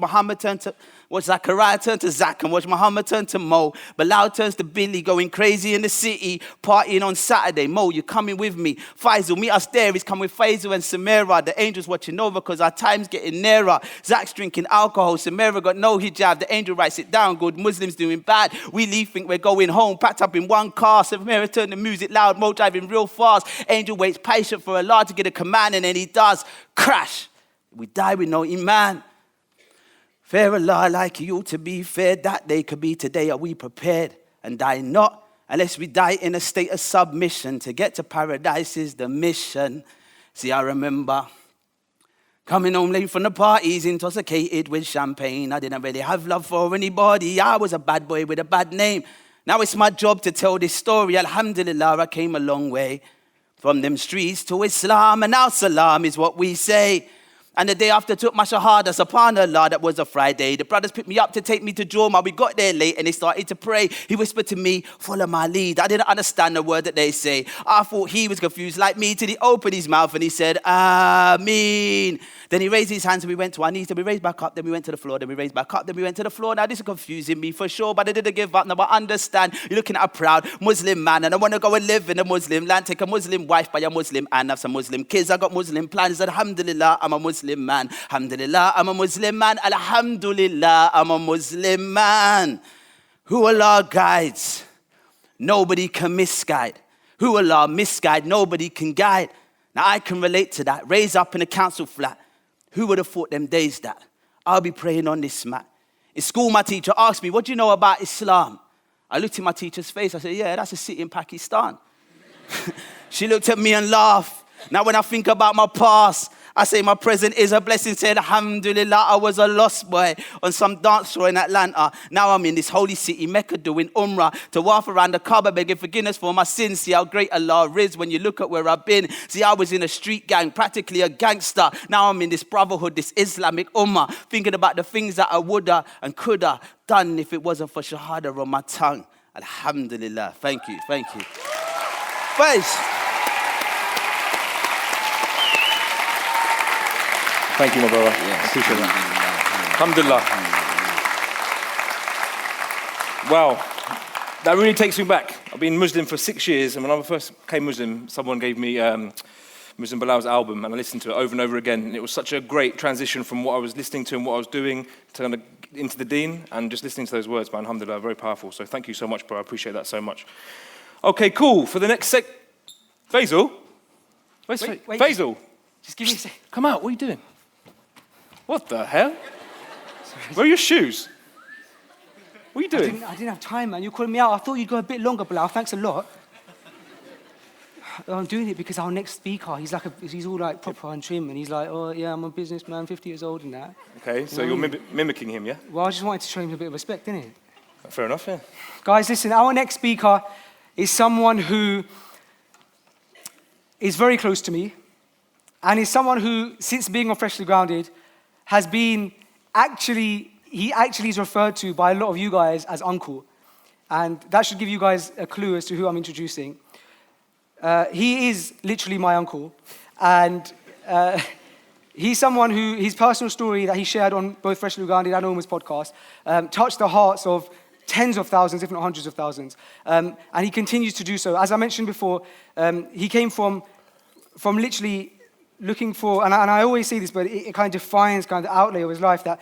Zachariah turn to Zach, and watch Muhammad turn to Mo. Bilal turns to Billy, going crazy in the city, partying on Saturday. Mo, you're coming with me. Faisal, meet us there. He's come with Faisal and Samira. The angels watching over because our time's getting nearer. Zach's drinking alcohol. Samira got no hijab. The angel writes it down. Good Muslims doing bad. We leave, think we're going home. Packed up in one car. Samira turned the music loud. Mo driving real fast. Angel waits patient for Allah to get a command, and then he does. Crash. We die with no iman. Fear Allah like you to be fair. That day could be today. Are we prepared? And die not unless we die in a state of submission. To get to paradise is the mission. See, I remember coming home late from the parties, intoxicated with champagne. I didn't really have love for anybody. I was a bad boy with a bad name. Now it's my job to tell this story. Alhamdulillah, I came a long way. From them streets to Islam, and now salam is what we say. And the day after I took my shahada, subhanallah, that was a Friday. The brothers picked me up to take me to Juma. We got there late and they started to pray. He whispered to me, follow my lead. I didn't understand the word that they say. I thought he was confused like me till he opened his mouth and he said, Ameen. Then he raised his hands and we went to our knees. Then we raised back up. Then we went to the floor. Then we raised back up. Then we went to the floor. Now this is confusing me for sure, but I didn't give up. Now I understand. You're looking at a proud Muslim man and I want to go and live in a Muslim land. Take a Muslim wife by a Muslim and have some Muslim kids. I got Muslim plans. Alhamdulillah, I'm a Muslim man. Alhamdulillah, I'm a Muslim man. Alhamdulillah, I'm a Muslim man. Who Allah guides, nobody can misguide. Who Allah misguide, nobody can guide. Now I can relate to that. Raised up in a council flat. Who would have thought them days that I'll be praying on this mat? In school, my teacher asked me, what do you know about Islam? I looked in my teacher's face. I said, yeah, that's a city in Pakistan. She looked at me and laughed. Now when I think about my past, I say my present is a blessing. Said, alhamdulillah, I was a lost boy on some dance floor in Atlanta. Now I'm in this holy city, Mecca, doing umrah, to walk around the Kaaba, begging forgiveness for my sins. See how great Allah is when you look at where I've been. See, I was in a street gang, practically a gangster. Now I'm in this brotherhood, this Islamic ummah, thinking about the things that I woulda and coulda done if it wasn't for shahada on my tongue. Alhamdulillah. Thank you. Face. Thank you, my brother. Yes. I appreciate that. Alhamdulillah. Wow. That really takes me back. I've been Muslim for 6 years, and when I first became Muslim, someone gave me Muslim Bilal's album, and I listened to it over and over again. And it was such a great transition from what I was listening to and what I was doing to kind of into the deen, and just listening to those words, man, alhamdulillah, very powerful. So thank you so much, bro. I appreciate that so much. Okay, cool. For the next Faisal? Where's Wait. Faisal? Just give me a sec. Come out. What are you doing? What the hell? Where are your shoes? What are you doing? I didn't have time, man. You called me out. I thought you'd go a bit longer, Bilal. Thanks a lot. I'm doing it because our next speaker, he's all like proper and trim, and he's like, oh yeah, I'm a businessman, 50 years old and that. Okay, so you're mimicking him, yeah? Well, I just wanted to show him a bit of respect, didn't it? Fair enough, yeah. Guys, listen, our next speaker is someone who is very close to me, and is someone who, since being on Freshly Grounded, has been he actually is referred to by a lot of you guys as uncle. And that should give you guys a clue as to who I'm introducing. He is literally my uncle. And he's someone who, his personal story that he shared on both Freshly Grounded and Oma's podcast, touched the hearts of tens of thousands, if not hundreds of thousands. And he continues to do so. As I mentioned before, he came from literally looking for, and I always say this, but it kind of defines kind of the outlay of his life, that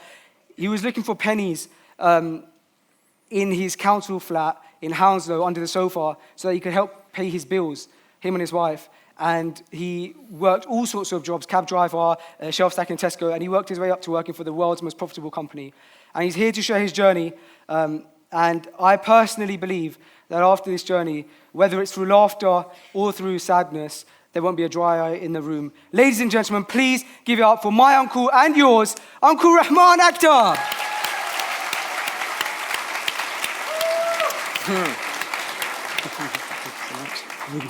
he was looking for pennies in his council flat in Hounslow under the sofa so that he could help pay his bills, him and his wife. And he worked all sorts of jobs, cab driver, shelf stack in Tesco, and he worked his way up to working for the world's most profitable company. And he's here to share his journey. And I personally believe that after this journey, whether it's through laughter or through sadness, there won't be a dry eye in the room. Ladies and gentlemen, please give it up for my uncle and yours, Uncle Rahman Akhtar.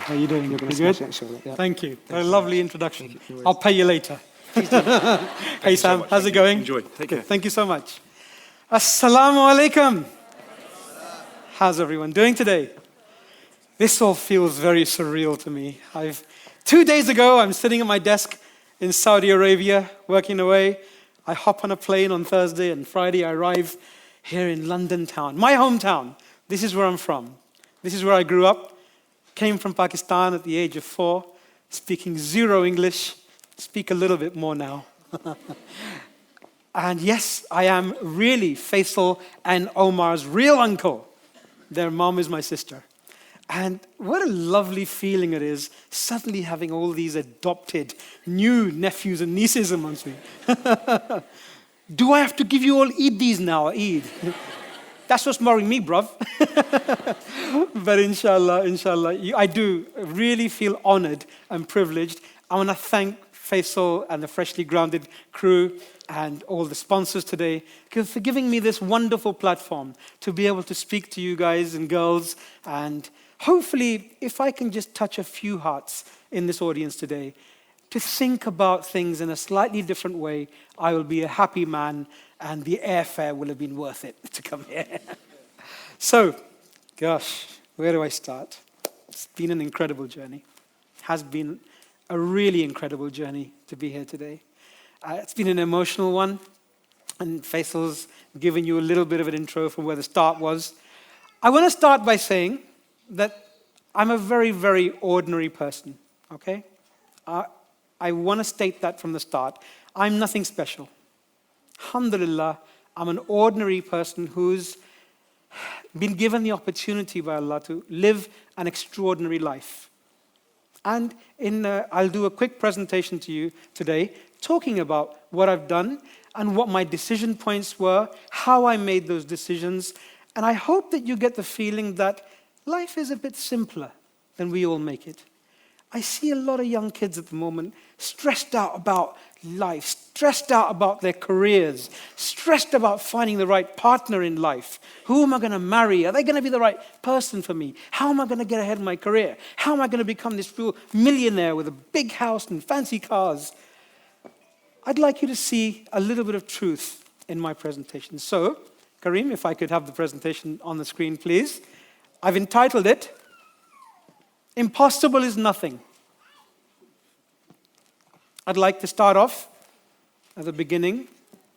How are you doing? You're going to good? smash it, yeah. Thank you. A lovely introduction. I'll pay you later. Hey Sam, so how's it going? Enjoy. Take care. Good. Thank you so much. Assalamu alaikum. How's everyone doing today? This all feels very surreal to me. 2 days ago, I'm sitting at my desk in Saudi Arabia, working away. I hop on a plane on Thursday, and Friday I arrive here in London town, my hometown. This is where I'm from. This is where I grew up. Came from Pakistan at the age of 4, speaking zero English, speak a little bit more now. And yes, I am really Faisal and Omar's real uncle. Their mom is my sister. And what a lovely feeling it is, suddenly having all these adopted new nephews and nieces amongst me. Do I have to give you all Eid now, Eid? That's what's worrying me, bruv. But inshallah, I do really feel honored and privileged. I want to thank Faisal and the Freshly Grounded crew and all the sponsors today for giving me this wonderful platform to be able to speak to you guys and girls. And hopefully, if I can just touch a few hearts in this audience today, to think about things in a slightly different way, I will be a happy man, and the airfare will have been worth it to come here. So, gosh, where do I start? It's been an incredible journey. Has been a really incredible journey to be here today. It's been an emotional one, and Faisal's given you a little bit of an intro from where the start was. I want to start by saying that I'm a very, very ordinary person, okay? I want to state that from the start. I'm nothing special. Alhamdulillah, I'm an ordinary person who's been given the opportunity by Allah to live an extraordinary life. And I'll do a quick presentation to you today, talking about what I've done and what my decision points were, how I made those decisions. And I hope that you get the feeling that life is a bit simpler than we all make it. I see a lot of young kids at the moment stressed out about life, stressed out about their careers, stressed about finding the right partner in life. Who am I going to marry? Are they going to be the right person for me? How am I going to get ahead in my career? How am I going to become this real millionaire with a big house and fancy cars? I'd like you to see a little bit of truth in my presentation. So, Kareem, if I could have the presentation on the screen, please. I've entitled it, Impossible is Nothing. I'd like to start off at the beginning,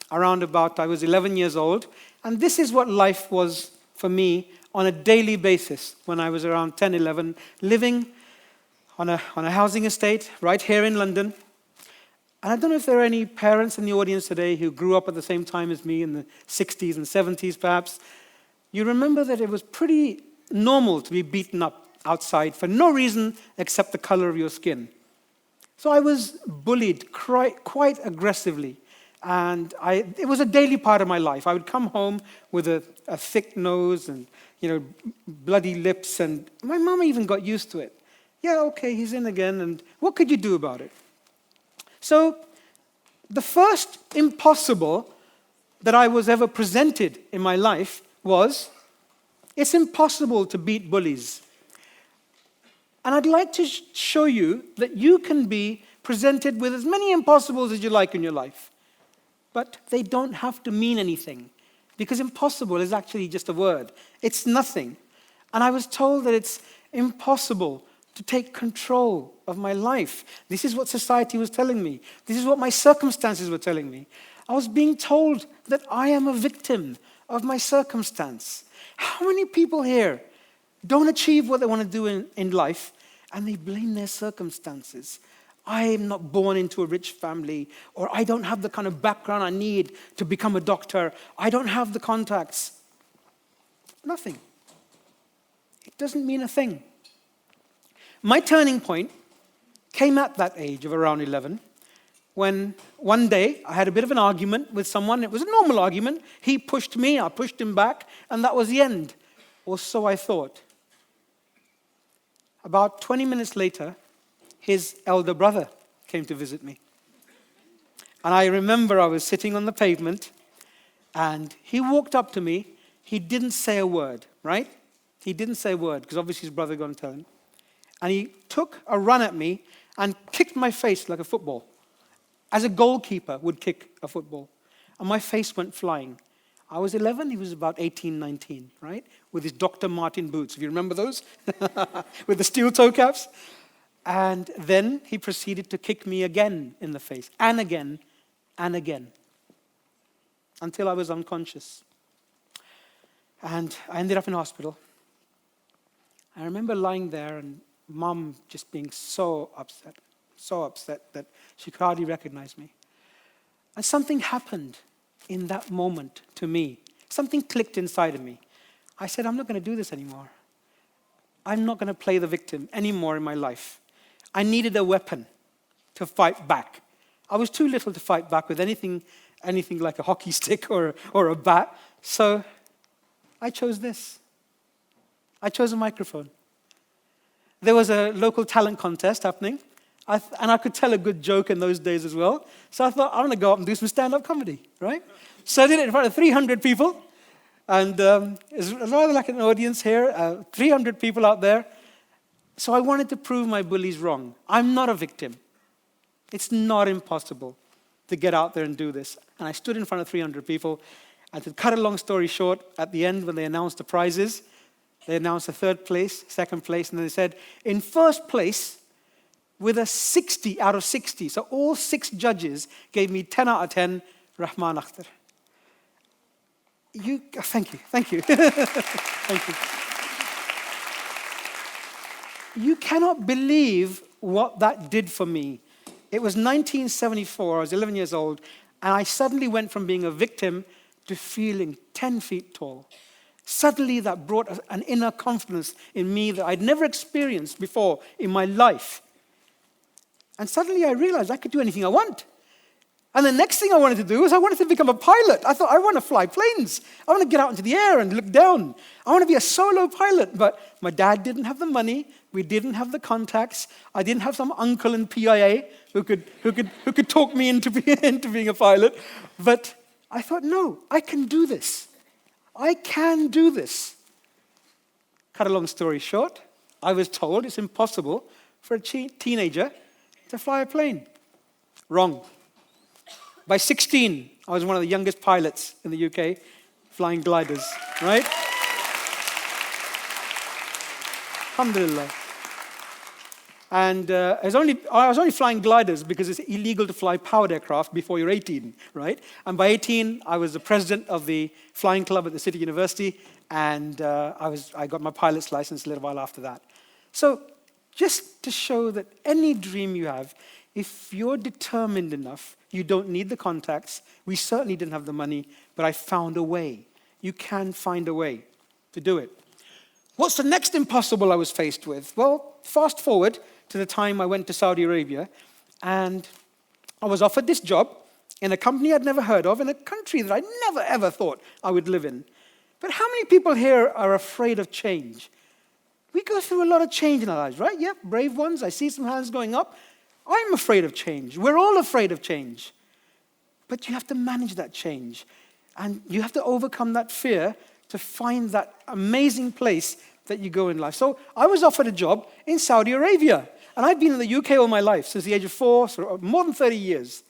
around about I was 11 years old, and this is what life was for me on a daily basis when I was around 10, 11, living on a housing estate right here in London. And I don't know if there are any parents in the audience today who grew up at the same time as me in the 60s and 70s perhaps. You remember that it was pretty normal to be beaten up outside for no reason except the color of your skin. So I was bullied quite aggressively, and it was a daily part of my life. I would come home with a thick nose and bloody lips, and my mom even got used to it. Yeah, okay, he's in again, and what could you do about it? So the first impossible that I was ever presented in my life was, it's impossible to beat bullies. And I'd like to show you that you can be presented with as many impossibles as you like in your life. But they don't have to mean anything, because impossible is actually just a word. It's nothing. And I was told that it's impossible to take control of my life. This is what society was telling me. This is what my circumstances were telling me. I was being told that I am a victim of my circumstance. How many people here don't achieve what they want to do in life, and they blame their circumstances? I am not born into a rich family, or I don't have the kind of background I need to become a doctor. I don't have the contacts. Nothing. It doesn't mean a thing. My turning point came at that age of around 11, when one day I had a bit of an argument with someone. It was a normal argument. He pushed me, I pushed him back, and that was the end. Or so I thought. About 20 minutes later, his elder brother came to visit me. And I remember I was sitting on the pavement, and he walked up to me. He didn't say a word, right? He didn't say a word, because obviously his brother was going to tell him. And he took a run at me and kicked my face like a football, as a goalkeeper would kick a football. And my face went flying. I was 11, he was about 18, 19, right? With his Dr. Martin boots, if you remember those, with the steel toe caps. And then he proceeded to kick me again in the face, and again, until I was unconscious. And I ended up in hospital. I remember lying there and Mom just being so upset that she could hardly recognize me. And something happened in that moment to me. Something clicked inside of me. I said, I'm not going to do this anymore. I'm not going to play the victim anymore in my life. I needed a weapon to fight back. I was too little to fight back with anything like a hockey stick or a bat. So I chose this. I chose a microphone. There was a local talent contest happening, and I could tell a good joke in those days as well. So I thought, I'm going to go up and do some stand-up comedy, right? So I did it in front of 300 people, and it's rather like an audience here, 300 people out there. So I wanted to prove my bullies wrong. I'm not a victim. It's not impossible to get out there and do this. And I stood in front of 300 people, and to cut a long story short, at the end when they announced the prizes, they announced the third place, second place, and then they said, in first place, with a 60 out of 60, so all 6 judges gave me 10 out of 10, Rahman Akhtar. Thank you. Thank you. You cannot believe what that did for me. It was 1974, I was 11 years old, and I suddenly went from being a victim to feeling 10 feet tall. Suddenly that brought an inner confidence in me that I'd never experienced before in my life. And suddenly I realized I could do anything I want. And the next thing I wanted to do was I wanted to become a pilot. I thought, I want to fly planes. I want to get out into the air and look down. I want to be a solo pilot. But my dad didn't have the money We didn't have the contacts. I didn't have some uncle in PIA who could talk me into being a pilot. But I thought, no, I can do this. I can do this. Cut a long story short, I was told it's impossible for a teenager to fly a plane. Wrong. By 16, I was one of the youngest pilots in the UK flying gliders, right? Alhamdulillah. And I was only flying gliders because it's illegal to fly powered aircraft before you're 18, right? And by 18, I was the president of the flying club at the City University, and I got my pilot's license a little while after that. So just to show that any dream you have, if you're determined enough, you don't need the contacts. We certainly didn't have the money, but I found a way. You can find a way to do it. What's the next impossible I was faced with? Well, fast forward to the time I went to Saudi Arabia, and I was offered this job in a company I'd never heard of, in a country that I never ever thought I would live in. But how many people here are afraid of change? We go through a lot of change in our lives, right? Yeah, brave ones. I see some hands going up. I'm afraid of change. We're all afraid of change. But you have to manage that change. And you have to overcome that fear to find that amazing place that you go in life. So I was offered a job in Saudi Arabia. And I've been in the UK all my life, since the age of 4, so more than 30 years.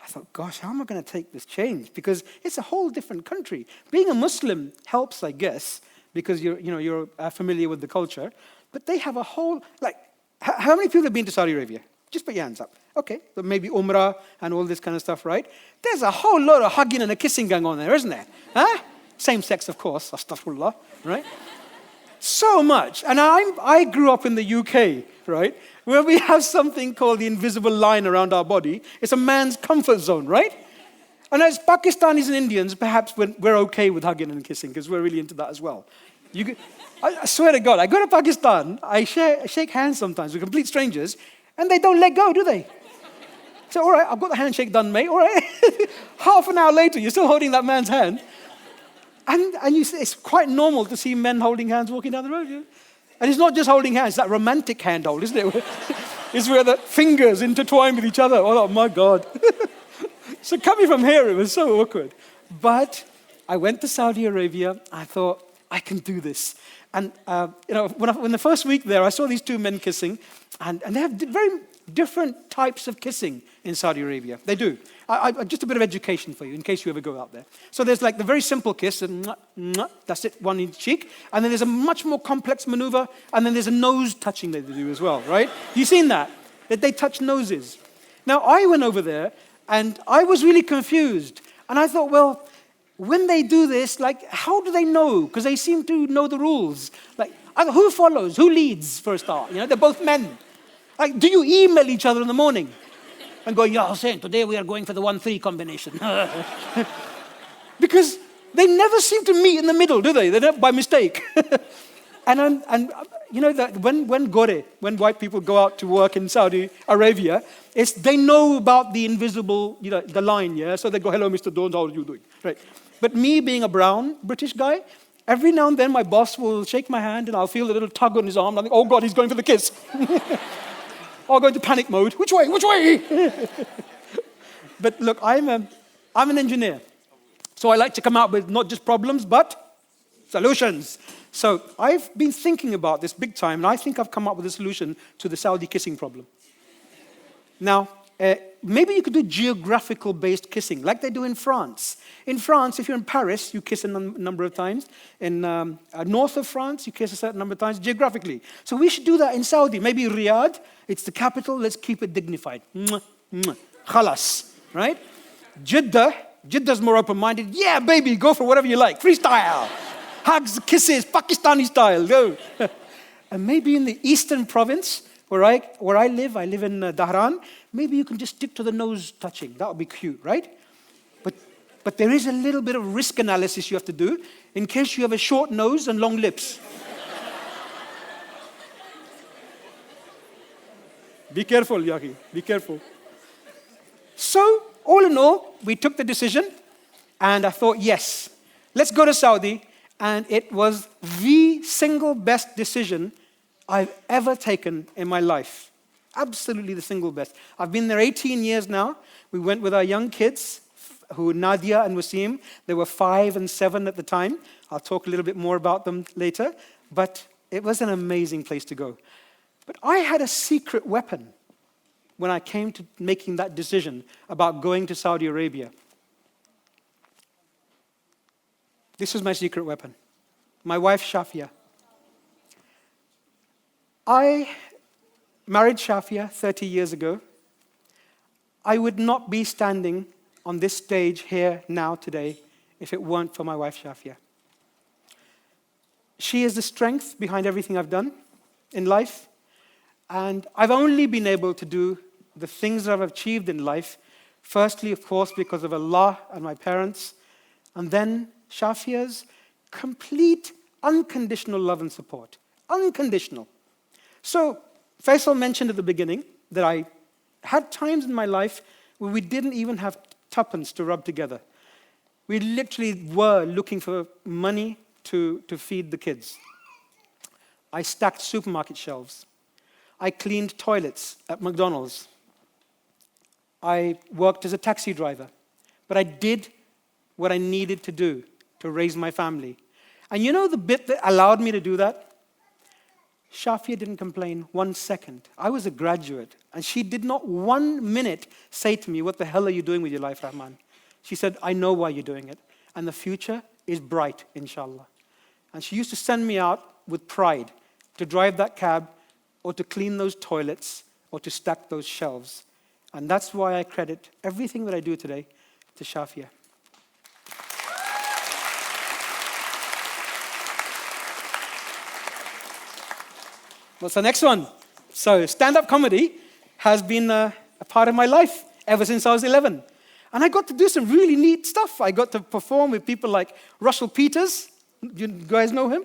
I thought, gosh, how am I going to take this change? Because it's a whole different country. Being a Muslim helps, I guess, because you're familiar with the culture. But they have a whole, how many people have been to Saudi Arabia? Just put your hands up. Okay, but maybe Umrah and all this kind of stuff, right? There's a whole lot of hugging and a kissing going on there, isn't there? Huh? Same sex, of course, astaghfirullah, right? So much. And I grew up in the UK, right? Where we have something called the invisible line around our body. It's a man's comfort zone, right? And as Pakistanis and Indians, perhaps we're okay with hugging and kissing because we're really into that as well. I swear to God, I go to Pakistan, I shake hands sometimes with complete strangers, and they don't let go, do they? So, all right, I've got the handshake done, mate, all right. Half an hour later, you're still holding that man's hand. And you say it's quite normal to see men holding hands walking down the road. Yeah? And it's not just holding hands, it's that romantic hand hold, isn't it? It's where the fingers intertwine with each other. Oh, my God. So coming from here, it was so awkward. But I went to Saudi Arabia. I thought, I can do this. And, when the first week there, I saw these two men kissing. And they have very different types of kissing in Saudi Arabia. They do. Just a bit of education for you, in case you ever go out there. So there's the very simple kiss, and that's it, one in each cheek. And then there's a much more complex maneuver, and then there's a nose touching that they do as well, right? You've seen that? That they touch noses. Now, I went over there, and I was really confused. And I thought, well, when they do this, how do they know? Because they seem to know the rules. Who follows? Who leads for a start? They're both men. Do you email each other in the morning? And go, yeah, Hussein, today we are going for the 1-3 combination. Because they never seem to meet in the middle, do they? They're not by mistake. and that when white people go out to work in Saudi Arabia, they know about the invisible, the line, yeah? So they go, hello, Mr. Jones, how are you doing? Right. But me being a brown British guy, every now and then my boss will shake my hand and I'll feel a little tug on his arm. And I think, oh God, he's going for the kiss. I'll go into panic mode. Which way? Which way? But look, I'm an engineer. So I like to come out with not just problems, but solutions. So I've been thinking about this big time, and I think I've come up with a solution to the Saudi kissing problem. Now, maybe you could do geographical-based kissing, like they do in France. In France, if you're in Paris, you kiss a number of times. In north of France, you kiss a certain number of times geographically. So we should do that in Saudi. Maybe Riyadh, it's the capital. Let's keep it dignified. Khalas, right? Jeddah's more open-minded. Yeah, baby, go for whatever you like. Freestyle. Hugs, kisses, Pakistani style. Go. And maybe in the eastern province, where I live in Dhahran, maybe you can just stick to the nose touching. That would be cute, right? But there is a little bit of risk analysis you have to do in case you have a short nose and long lips. Be careful, Yaki. Be careful. So, all in all, we took the decision, and I thought, yes, let's go to Saudi. And it was the single best decision I've ever taken in my life. Absolutely the single best. I've been there 18 years now. We went with our young kids, who Nadia and Wasim. They were 5 and 7 at the time. I'll talk a little bit more about them later. But it was an amazing place to go. But I had a secret weapon when I came to making that decision about going to Saudi Arabia. This was my secret weapon. My wife, Shafia. I married Shafia 30 years ago. I would not be standing on this stage here now today if it weren't for my wife, Shafia. She is the strength behind everything I've done in life. And I've only been able to do the things that I've achieved in life, firstly, of course, because of Allah and my parents, and then Shafia's complete, unconditional love and support. Unconditional. So, Faisal mentioned at the beginning that I had times in my life where we didn't even have tuppence to rub together. We literally were looking for money to feed the kids. I stacked supermarket shelves. I cleaned toilets at McDonald's. I worked as a taxi driver. But I did what I needed to do to raise my family. And you know the bit that allowed me to do that? Shafia didn't complain 1 second. I was a graduate, and she did not 1 minute say to me, "What the hell are you doing with your life, Rahman?" She said, "I know why you're doing it, and the future is bright, inshallah." And she used to send me out with pride to drive that cab or to clean those toilets or to stack those shelves. And that's why I credit everything that I do today to Shafia. What's the next one? So stand-up comedy has been a part of my life ever since I was 11. And I got to do some really neat stuff. I got to perform with people like Russell Peters. You guys know him?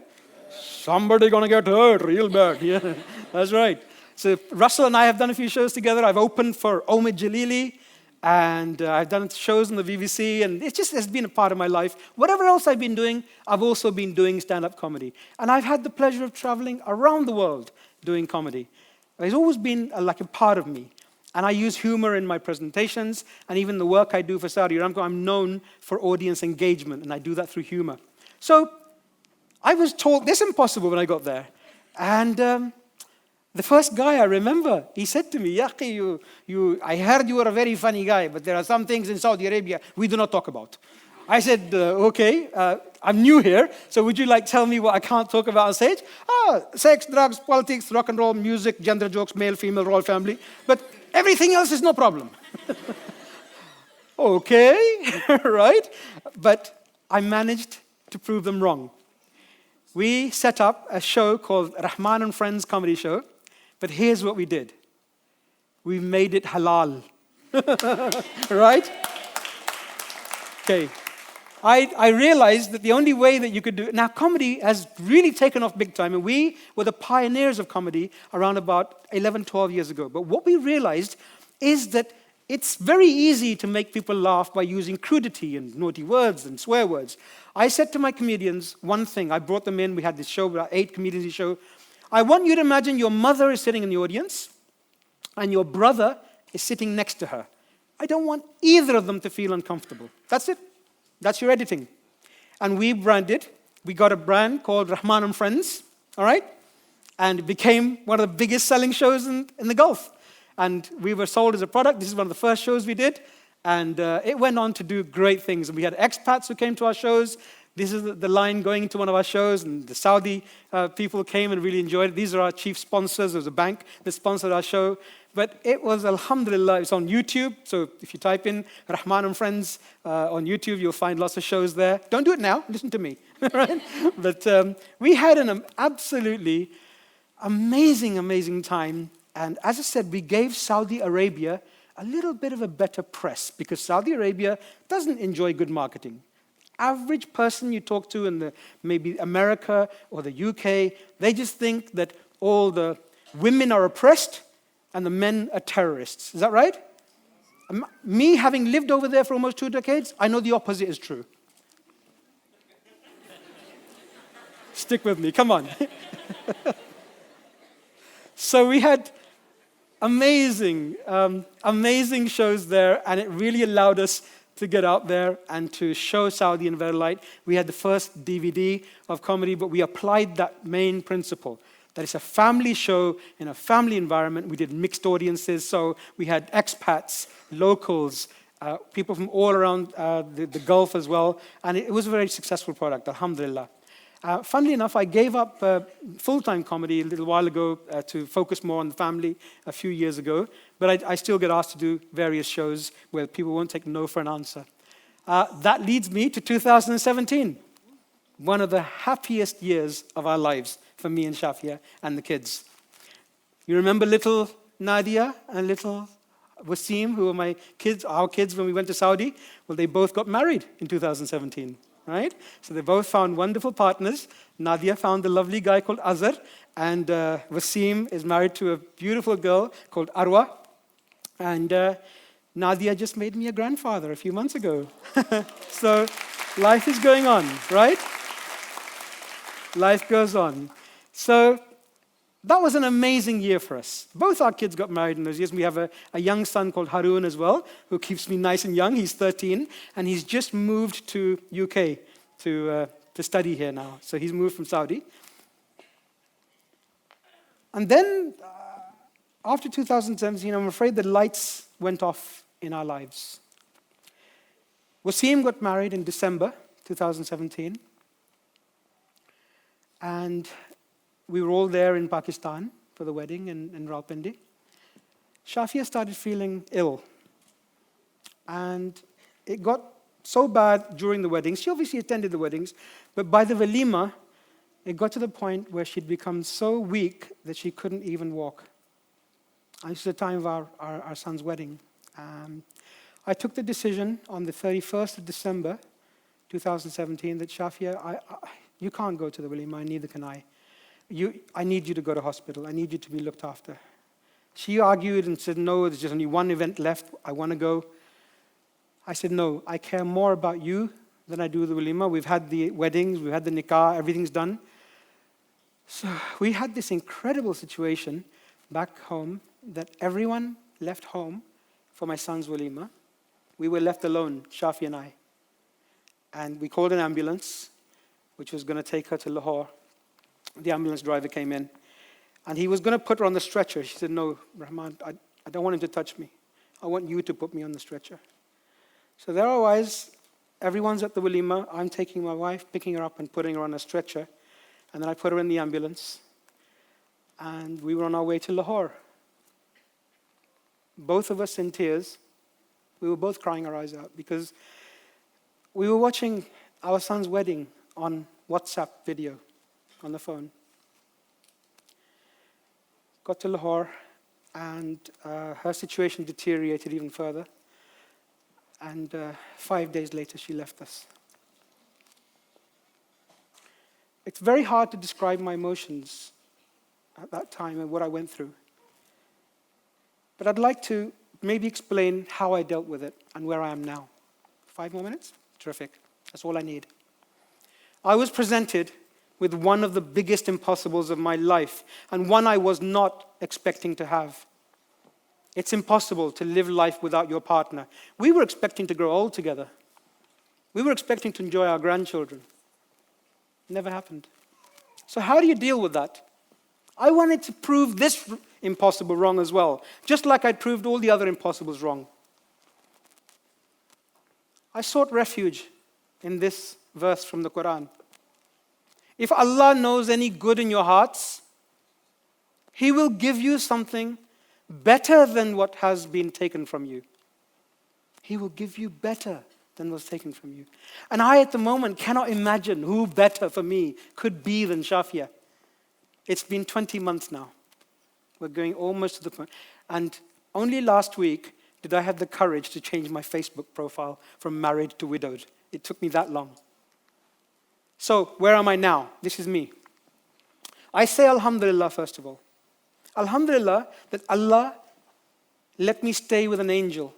Somebody gonna get hurt real bad. Yeah, that's right. So Russell and I have done a few shows together. I've opened for Omid Jalili, and I've done shows on the BBC, and it just has been a part of my life. Whatever else I've been doing, I've also been doing stand-up comedy. And I've had the pleasure of traveling around the world doing comedy. It's always been like a part of me. And I use humor in my presentations, and even the work I do for Saudi Aramco, I'm known for audience engagement, and I do that through humor. So I was told this impossible when I got there. And the first guy I remember, he said to me, "Yaqi, I heard you are a very funny guy, but there are some things in Saudi Arabia we do not talk about." I said, "Okay, I'm new here, so would you like tell me what I can't talk about on stage?" Sex, drugs, politics, rock and roll, music, gender jokes, male, female, royal family. But everything else is no problem. Okay, right? But I managed to prove them wrong. We set up a show called Rahman and Friends Comedy Show, but here's what we did. We made it halal. Right? Okay. I realized that the only way that you could do it, now comedy has really taken off big time, and we were the pioneers of comedy around about 11, 12 years ago. But what we realized is that it's very easy to make people laugh by using crudity and naughty words and swear words. I said to my comedians one thing. I brought them in. We had this show, about 8 comedians in the show. I want you to imagine your mother is sitting in the audience and your brother is sitting next to her. I don't want either of them to feel uncomfortable. That's it. That's your editing. And we got a brand called Rahman and Friends, all right? And it became one of the biggest selling shows in the Gulf. And we were sold as a product. This is one of the first shows we did. And it went on to do great things. And we had expats who came to our shows. This is the line going into one of our shows. And the Saudi people came and really enjoyed it. These are our chief sponsors. There's a bank that sponsored our show. But it was, alhamdulillah, it's on YouTube. So if you type in Rahman and Friends on YouTube, you'll find lots of shows there. Don't do it now. Listen to me. Right? But we had an absolutely amazing, amazing time. And as I said, we gave Saudi Arabia a little bit of a better press because Saudi Arabia doesn't enjoy good marketing. Average person you talk to in maybe America or the UK, they just think that all the women are oppressed and the men are terrorists. Is that right? Me, having lived over there for almost 2 decades, I know the opposite is true. Stick with me, come on. So we had amazing shows there, and it really allowed us to get out there and to show Saudi in very light. We had the first DVD of comedy, but we applied that main principle, that it's a family show in a family environment. We did mixed audiences, so we had expats, locals, people from all around the Gulf as well, and it was a very successful product, alhamdulillah. Funnily enough, I gave up full-time comedy a little while ago to focus more on the family a few years ago, but I still get asked to do various shows where people won't take no for an answer. That leads me to 2017, one of the happiest years of our lives for me and Shafia and the kids. You remember little Nadia and little Wasim, who were our kids when we went to Saudi? Well, they both got married in 2017. Right? So they both found wonderful partners. Nadia found a lovely guy called Azhar, and Wasim is married to a beautiful girl called Arwa. And Nadia just made me a grandfather a few months ago. So life is going on, right? Life goes on. So that was an amazing year for us. Both our kids got married in those years. We have a young son called Haroon as well, who keeps me nice and young. He's 13, and he's just moved to UK to study here now. So he's moved from Saudi. And then, after 2017, I'm afraid the lights went off in our lives. Wasim got married in December 2017. And we were all there in Pakistan for the wedding in Rawalpindi. Shafia started feeling ill. And it got so bad during the weddings. She obviously attended the weddings, but by the walima, it got to the point where she'd become so weak that she couldn't even walk. And this was the time of our son's wedding. I took the decision on the 31st of December 2017 that Shafia, you can't go to the walima, neither can I. I need you to go to hospital. I need you to be looked after. She argued and said, no, there's just only one event left. I want to go. I said, no, I care more about you than I do the walima. We've had the weddings, we've had the nikah, everything's done. So we had this incredible situation back home that everyone left home for my son's walima. We were left alone, Shafi and I. And we called an ambulance, which was going to take her to Lahore. The ambulance driver came in, and he was going to put her on the stretcher. She said, no, Rahman, I don't want him to touch me. I want you to put me on the stretcher. So there I was. Everyone's at the walima. I'm taking my wife, picking her up and putting her on a stretcher. And then I put her in the ambulance. And we were on our way to Lahore. Both of us in tears. We were both crying our eyes out because we were watching our son's wedding on WhatsApp video on the phone. Got to Lahore, and her situation deteriorated even further. And 5 days later, she left us. It's very hard to describe my emotions at that time and what I went through. But I'd like to maybe explain how I dealt with it and where I am now. 5 more minutes? Terrific. That's all I need. I was presented with one of the biggest impossibles of my life, and one I was not expecting to have. It's impossible to live life without your partner. We were expecting to grow old together. We were expecting to enjoy our grandchildren. Never happened. So how do you deal with that? I wanted to prove this impossible wrong as well, just like I'd proved all the other impossibles wrong. I sought refuge in this verse from the Quran. If Allah knows any good in your hearts, He will give you something better than what has been taken from you. He will give you better than was taken from you. And I, at the moment, cannot imagine who better for me could be than Shafia. It's been 20 months now. We're going almost to the point. And only last week did I have the courage to change my Facebook profile from married to widowed. It took me that long. So, where am I now? This is me. I say Alhamdulillah, first of all. Alhamdulillah that Allah let me stay with an angel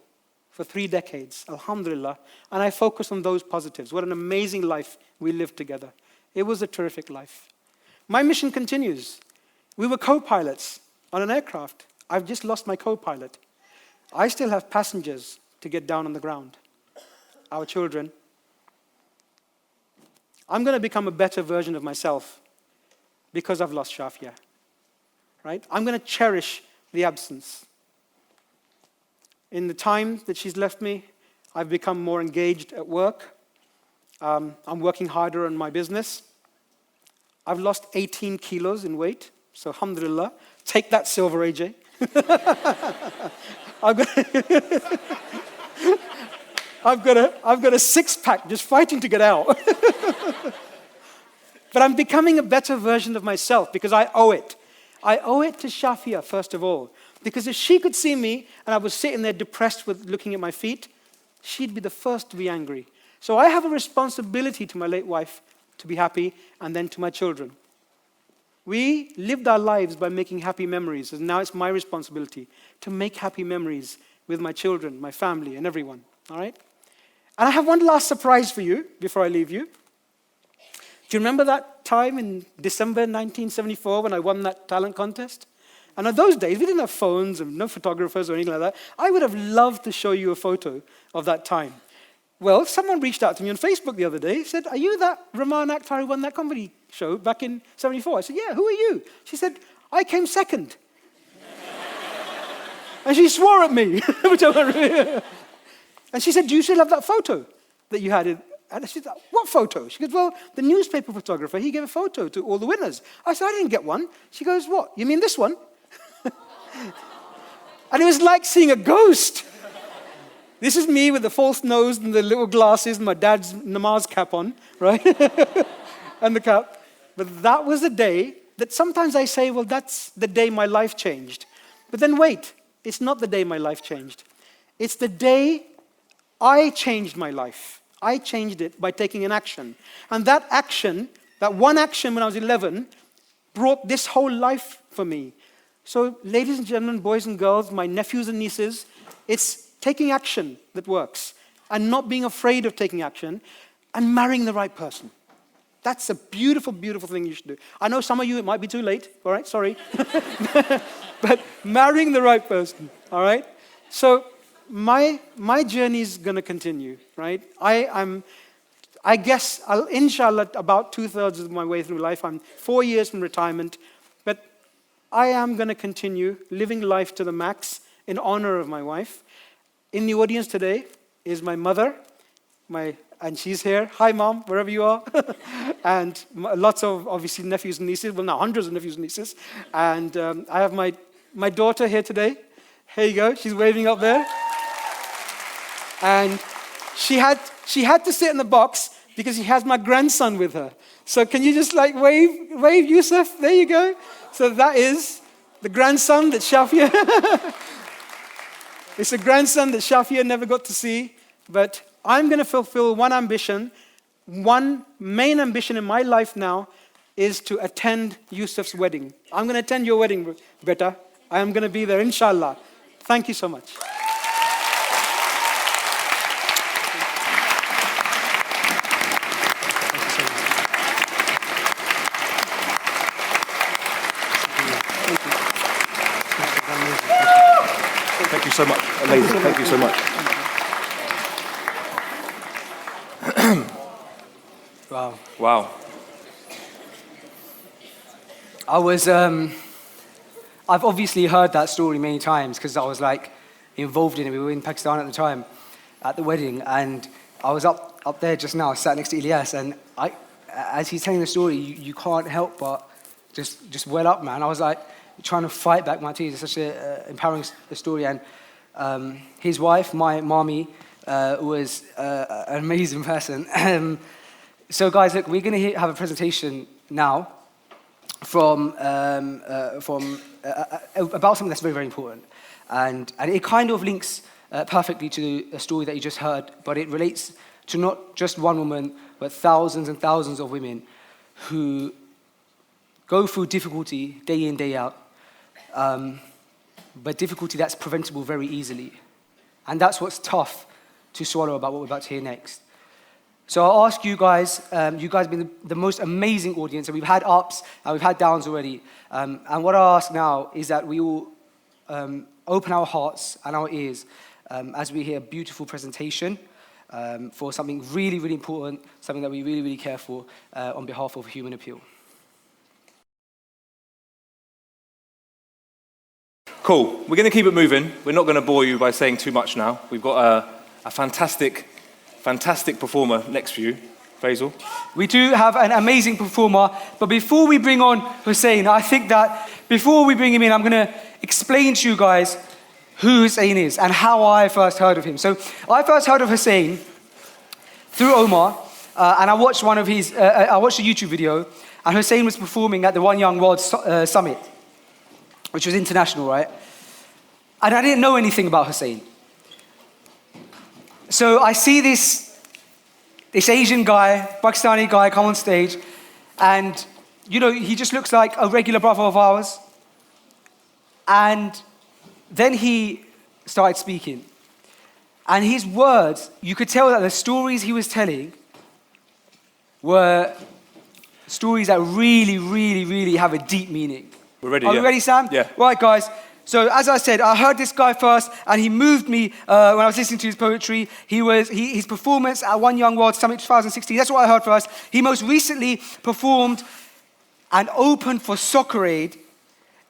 for 3 decades. Alhamdulillah. And I focus on those positives. What an amazing life we lived together. It was a terrific life. My mission continues. We were co-pilots on an aircraft. I've just lost my co-pilot. I still have passengers to get down on the ground. Our children. I'm going to become a better version of myself because I've lost Shafia. Right? I'm going to cherish the absence. In the time that she's left me, I've become more engaged at work. I'm working harder on my business. I've lost 18 kilos in weight, so alhamdulillah. Take that, Silver AJ. I've got a six-pack just fighting to get out. But I'm becoming a better version of myself because I owe it. I owe it to Shafia, first of all. Because if she could see me and I was sitting there depressed with looking at my feet, she'd be the first to be angry. So I have a responsibility to my late wife to be happy, and then to my children. We lived our lives by making happy memories, and now it's my responsibility to make happy memories with my children, my family, and everyone. All right? And I have one last surprise for you before I leave you. Do you remember that time in December 1974 when I won that talent contest? And on those days, we didn't have phones and no photographers or anything like that. I would have loved to show you a photo of that time. Well, someone reached out to me on Facebook the other day, said, "Are you that Rahman Akhtar who won that comedy show back in 74? I said, "Yeah, who are you?" She said, "I came second." And she swore at me. And she said, "Do you still have that photo that you had?" And I said, "What photo?" She goes, "Well, the newspaper photographer, he gave a photo to all the winners." I said, "I didn't get one." She goes, "What? You mean this one?" And it was like seeing a ghost. This is me with the false nose and the little glasses and my dad's namaz cap on, right? And the cap. But that was the day that sometimes I say, well, that's the day my life changed. But then wait, it's not the day my life changed. It's the day I changed my life. I changed it by taking an action. And that action, that one action when I was 11, brought this whole life for me. So ladies and gentlemen, boys and girls, my nephews and nieces, it's taking action that works, and not being afraid of taking action, and marrying the right person. That's a beautiful, beautiful thing you should do. I know some of you, it might be too late, all right, sorry. But marrying the right person, all right? So my journey is going to continue, right? I guess, inshallah, about 2/3 of my way through life. I'm 4 years from retirement, but I am going to continue living life to the max in honor of my wife. In the audience today is my mother, and she's here. Hi, Mom, wherever you are. And lots of, obviously, nephews and nieces. Well, now hundreds of nephews and nieces. And I have my daughter here today. Here you go. She's waving up there. And she had to sit in the box because she has my grandson with her. So can you just wave, Yusuf? There you go. So that is the grandson that Shafia... It's a grandson that Shafia never got to see, but I'm going to fulfill one ambition. One main ambition in my life now is to attend Yusuf's wedding. I'm going to attend your wedding, beta. I am going to be there, inshallah. Thank you so much. Thank you so much. Amazing. Thank you so much. Wow. Wow. I've obviously heard that story many times because I was involved in it. We were in Pakistan at the time at the wedding, and I was up there just now, sat next to Ilyas, and as he's telling the story, you can't help but just well up, man. I was trying to fight back my tears. It's such an empowering story. And his wife, my mommy, was an amazing person. So guys, look, we're going to have a presentation now from about something that's very, very important. And it kind of links perfectly to a story that you just heard, but it relates to not just one woman, but thousands and thousands of women who go through difficulty day in, day out, but difficulty that's preventable very easily. And that's what's tough to swallow about what we're about to hear next. So I'll ask you guys have been the most amazing audience, and we've had ups and we've had downs already. And what I ask now is that we all open our hearts and our ears as we hear a beautiful presentation for something really, really important, something that we really, really care for on behalf of Human Appeal. Cool. We're going to keep it moving. We're not going to bore you by saying too much now. We've got a fantastic performer next to you, Faisal. We do have an amazing performer, but before we bring on Hussein, I think that before we bring him in, I'm going to explain to you guys who Hussein is and how I first heard of him. So I first heard of Hussein through Omar, and I watched I watched a YouTube video, and Hussein was performing at the One Young World Summit, which was international, right? And I didn't know anything about Hussein. So I see this Asian guy, Pakistani guy, come on stage, and he just looks like a regular brother of ours. And then he started speaking. And his words, you could tell that the stories he was telling were stories that really, really, really have a deep meaning. We're ready, Are we ready, Sam? Yeah. Right, guys. So as I said, I heard this guy first, and he moved me when I was listening to his poetry. His performance at One Young World Summit 2016, that's what I heard first. He most recently performed and opened for Soccer Aid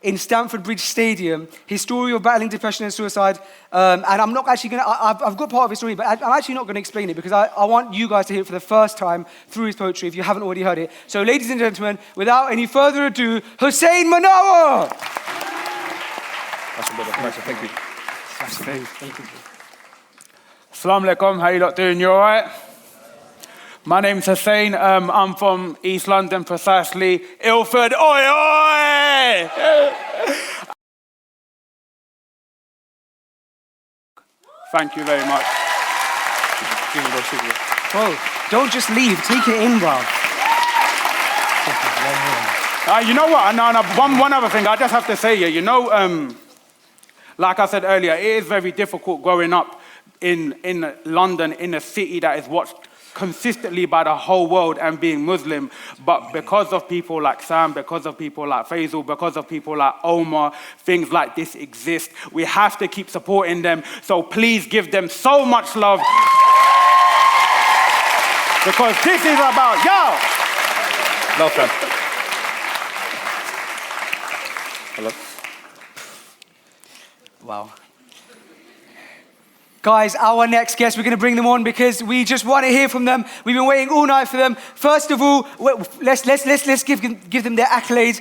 in Stamford Bridge Stadium, his story of battling depression and suicide. And I'm not actually going to, I've got part of his story, but I'm actually not going to explain it because I want you guys to hear it for the first time through his poetry if you haven't already heard it. So ladies and gentlemen, without any further ado, Hussein Manawer! Thank you. Assalamu alaikum, how you lot doing? You all right? My name's Hussein. I'm from East London, precisely Ilford. Oi, oi! Thank you very much. Bro, don't just leave. Take it in, bro. You know what? No, one other thing I just have to say here. Like I said earlier, it is very difficult growing up in London, in a city that is watched consistently by the whole world and being Muslim. But because of people like Sam, because of people like Faisal, because of people like Omar, things like this exist. We have to keep supporting them. So please give them so much love. Because this is about y'all. Love them. Hello. Wow. Guys, our next guest, we're going to bring them on because we just want to hear from them. We've been waiting all night for them. First of all, let's give them their accolades.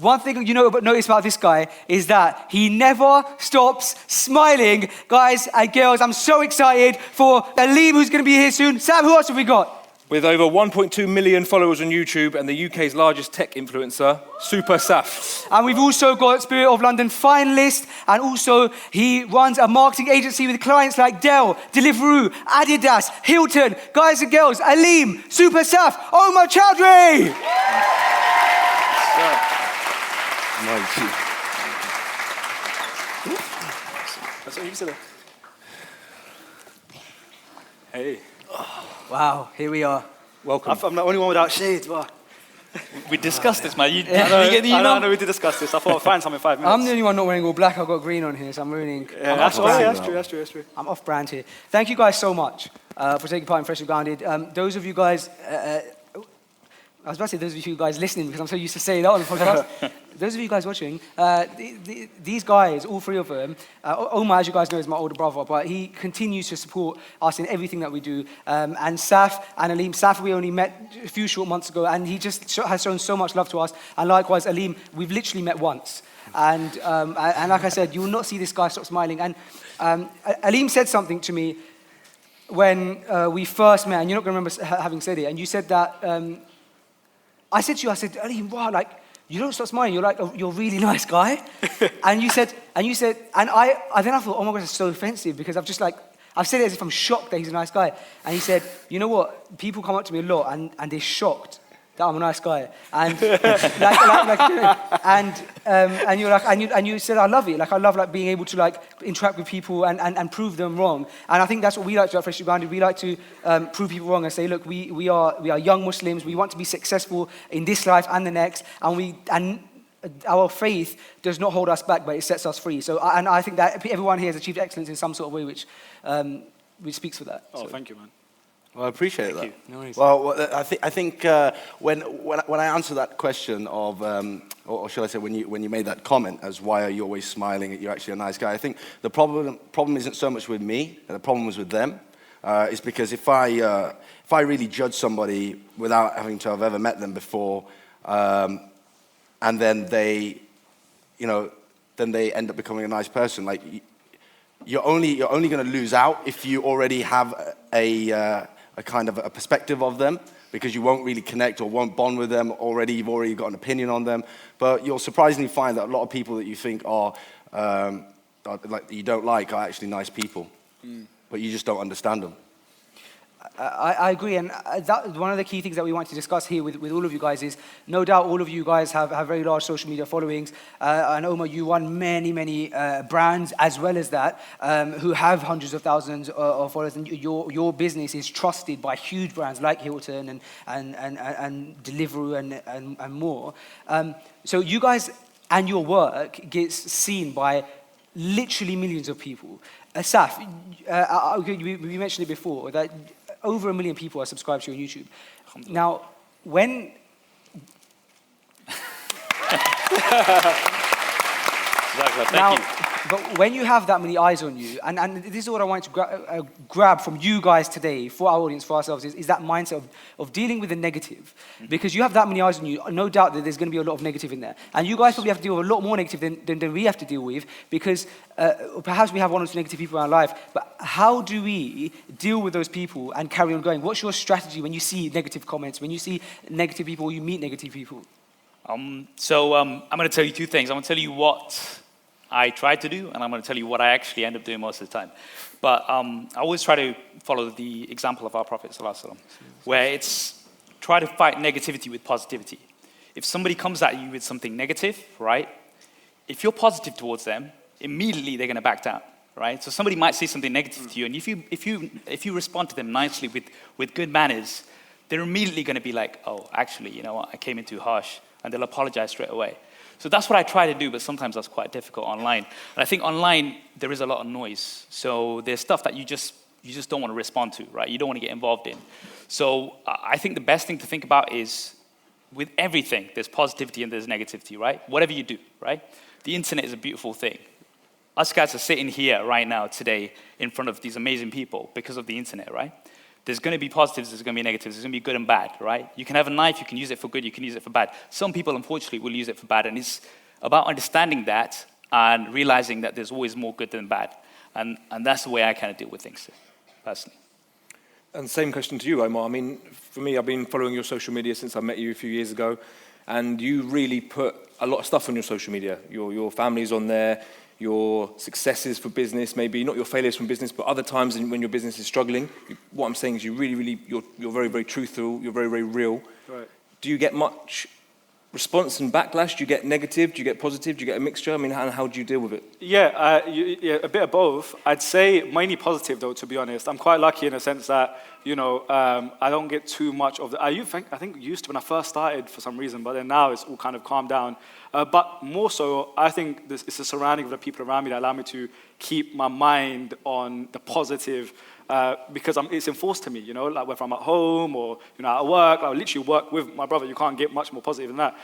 One thing notice about this guy is that he never stops smiling. Guys and girls, I'm so excited for Aleem, who's going to be here soon. Sam, who else have we got? With over 1.2 million followers on YouTube and the UK's largest tech influencer, Super Saf. And we've also got Spirit of London finalist, and also he runs a marketing agency with clients like Dell, Deliveroo, Adidas, Hilton. Guys and girls, Aleem, Super Saf, Omar Chowdhury. That's what you said. Hey. Wow, here we are. Welcome. I'm the only one without shades, but... We discussed this, man. I know we did discuss this. I thought I'd find something in 5 minutes. I'm the only one not wearing all black. I've got green on here, so I'm ruining. Yeah, that's true. I'm off brand here. Thank you guys so much for taking part in Freshly Grounded. Those of you guys, I was about to say those of you guys listening because I'm so used to saying that on the podcast. Those of you guys watching, these guys, all three of them, Omar, as you guys know, is my older brother, but he continues to support us in everything that we do. And Saf and Aleem, Saf we only met a few short months ago, and he just has shown so much love to us. And likewise, Aleem, we've literally met once. And like I said, you will not see this guy stop smiling. And Aleem said something to me when we first met, and you're not going to remember having said it, and you said that, I said to you, Aleem, wow, like, you don't stop smiling. You're you're a really nice guy. and you said, and then I thought, oh my God, it's so offensive because I've said it as if I'm shocked that he's a nice guy. And he said, you know what? People come up to me a lot and they're shocked that I'm a nice guy, and and you're like, and you said I love it. Like I love like being able to like interact with people and prove them wrong. And I think that's what we like to do at Freshly Grounded. We like to prove people wrong and say, look, we are young Muslims. We want to be successful in this life and the next, and our faith does not hold us back, but it sets us free. So, and I think that everyone here has achieved excellence in some sort of way, which speaks for that. Oh, thank you, man. Well, I appreciate that. you. No worries. Well, I think when I answer that question of, or should I say, when you made that comment as why are you always smiling? You're actually a nice guy. I think the problem isn't so much with me. The problem is with them. It's because if I really judge somebody without having to have ever met them before, and then they end up becoming a nice person, like you're only going to lose out if you already have a kind of a perspective of them, because you won't really connect or won't bond with them already. You've already got an opinion on them. But you'll surprisingly find that a lot of people that you think are like you don't like are actually nice people, but you just don't understand them. I agree, and that, one of the key things that we want to discuss here with all of you guys is, no doubt all of you guys have very large social media followings, and Omar, you run many brands as well as that, who have hundreds of thousands of followers, and your business is trusted by huge brands like Hilton and Deliveroo and more. So you guys and your work gets seen by literally millions of people. Saf, we mentioned it before, that over 1 million people are subscribed to you on YouTube. Now, when... Thank you. But when you have that many eyes on you, and this is what I wanted to grab from you guys today, for our audience, for ourselves, is that mindset of dealing with the negative. Because you have that many eyes on you, no doubt that there's going to be a lot of negative in there. And you guys probably have to deal with a lot more negative than we have to deal with, because perhaps we have one or two negative people in our life, but how do we deal with those people and carry on going? What's your strategy when you see negative comments, when you see negative people, or you meet negative people? So I'm going to tell you two things. I'm going to tell you what I try to do, and I'm going to tell you what I actually end up doing most of the time. But I always try to follow the example of our Prophet ﷺ, where it's try to fight negativity with positivity. If somebody comes at you with something negative, right, if you're positive towards them, immediately they're going to back down, right? So somebody might say something negative to you, and if you respond to them nicely with good manners, they're immediately going to be like, oh, actually, you know what, I came in too harsh, and they'll apologize straight away. So that's what I try to do, but sometimes that's quite difficult online. And I think online, there is a lot of noise. So there's stuff that you just don't want to respond to, right? You don't want to get involved in. So I think the best thing to think about is, with everything, there's positivity and there's negativity, right? Whatever you do, right? The internet is a beautiful thing. Us guys are sitting here right now today in front of these amazing people because of the internet, right? There's going to be positives, there's going to be negatives, there's going to be good and bad, right? You can have a knife, you can use it for good, you can use it for bad. Some people, unfortunately, will use it for bad, and it's about understanding that and realizing that there's always more good than bad. And that's the way I kind of deal with things, personally. And same question to you, Omar. I mean, for me, I've been following your social media since I met you a few years ago, and you really put a lot of stuff on your social media. Your family's on there, your successes for business, maybe not your failures from business, but other times when your business is struggling. What I'm saying is you're very, very truthful, you're very, very real. Right. Do you get much response and backlash? Do you get negative? Do you get positive? Do you get a mixture? I mean, how do you deal with it? Yeah, a bit of both. I'd say mainly positive, though, to be honest. I'm quite lucky in a sense that, I don't get too much of the... I think used to when I first started for some reason, but then now it's all kind of calmed down. But more so, I think it's the surrounding of the people around me that allow me to keep my mind on the positive, because it's enforced to me, like whether I'm at home or at work. I literally work with my brother. You can't get much more positive than that,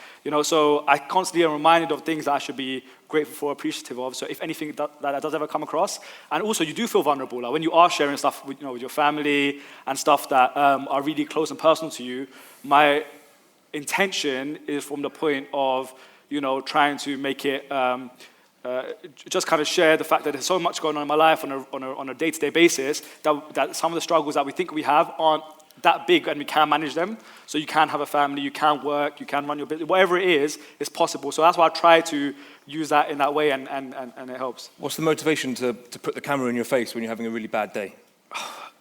So I constantly am reminded of things that I should be grateful for, appreciative of. So if anything that does ever come across, and also you do feel vulnerable, like when you are sharing stuff with your family and stuff that are really close and personal to you. My intention is from the point of trying to make it. Just kind of share the fact that there's so much going on in my life on a day-to-day basis that some of the struggles that we think we have aren't that big, and we can manage them. So you can have a family, you can work, you can run your business, whatever it is, it's possible. So that's why I try to use that in that way, and it helps. What's the motivation to put the camera in your face when you're having a really bad day?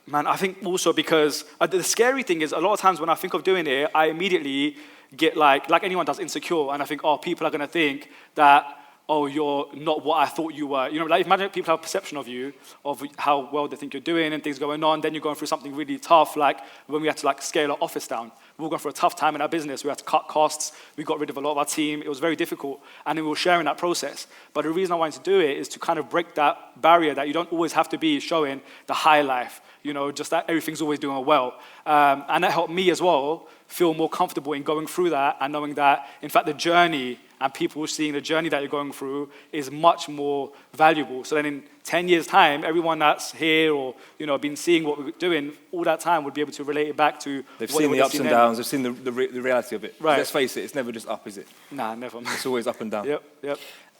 Man, I think also because the scary thing is a lot of times when I think of doing it, I immediately get like anyone does, insecure, and I think, oh, people are going to think that, oh, you're not what I thought you were. You know, like imagine people have a perception of you, of how well they think you're doing and things going on, then you're going through something really tough, like when we had to like scale our office down. We were going through a tough time in our business. We had to cut costs. We got rid of a lot of our team. It was very difficult, and then we were sharing that process. But the reason I wanted to do it is to kind of break that barrier that you don't always have to be showing the high life, you know, just that everything's always doing well. And that helped me as well feel more comfortable in going through that and knowing that, in fact, the journey and people seeing the journey that you're going through is much more valuable. So then in 10 years' time, everyone that's here or, you know, been seeing what we're doing all that time would be able to relate it back to They've what seen they the would've ups and then. downs, they've seen the reality of it. Right. Let's face it, it's never just up, is it? Nah, never. It's always up and down. Yep.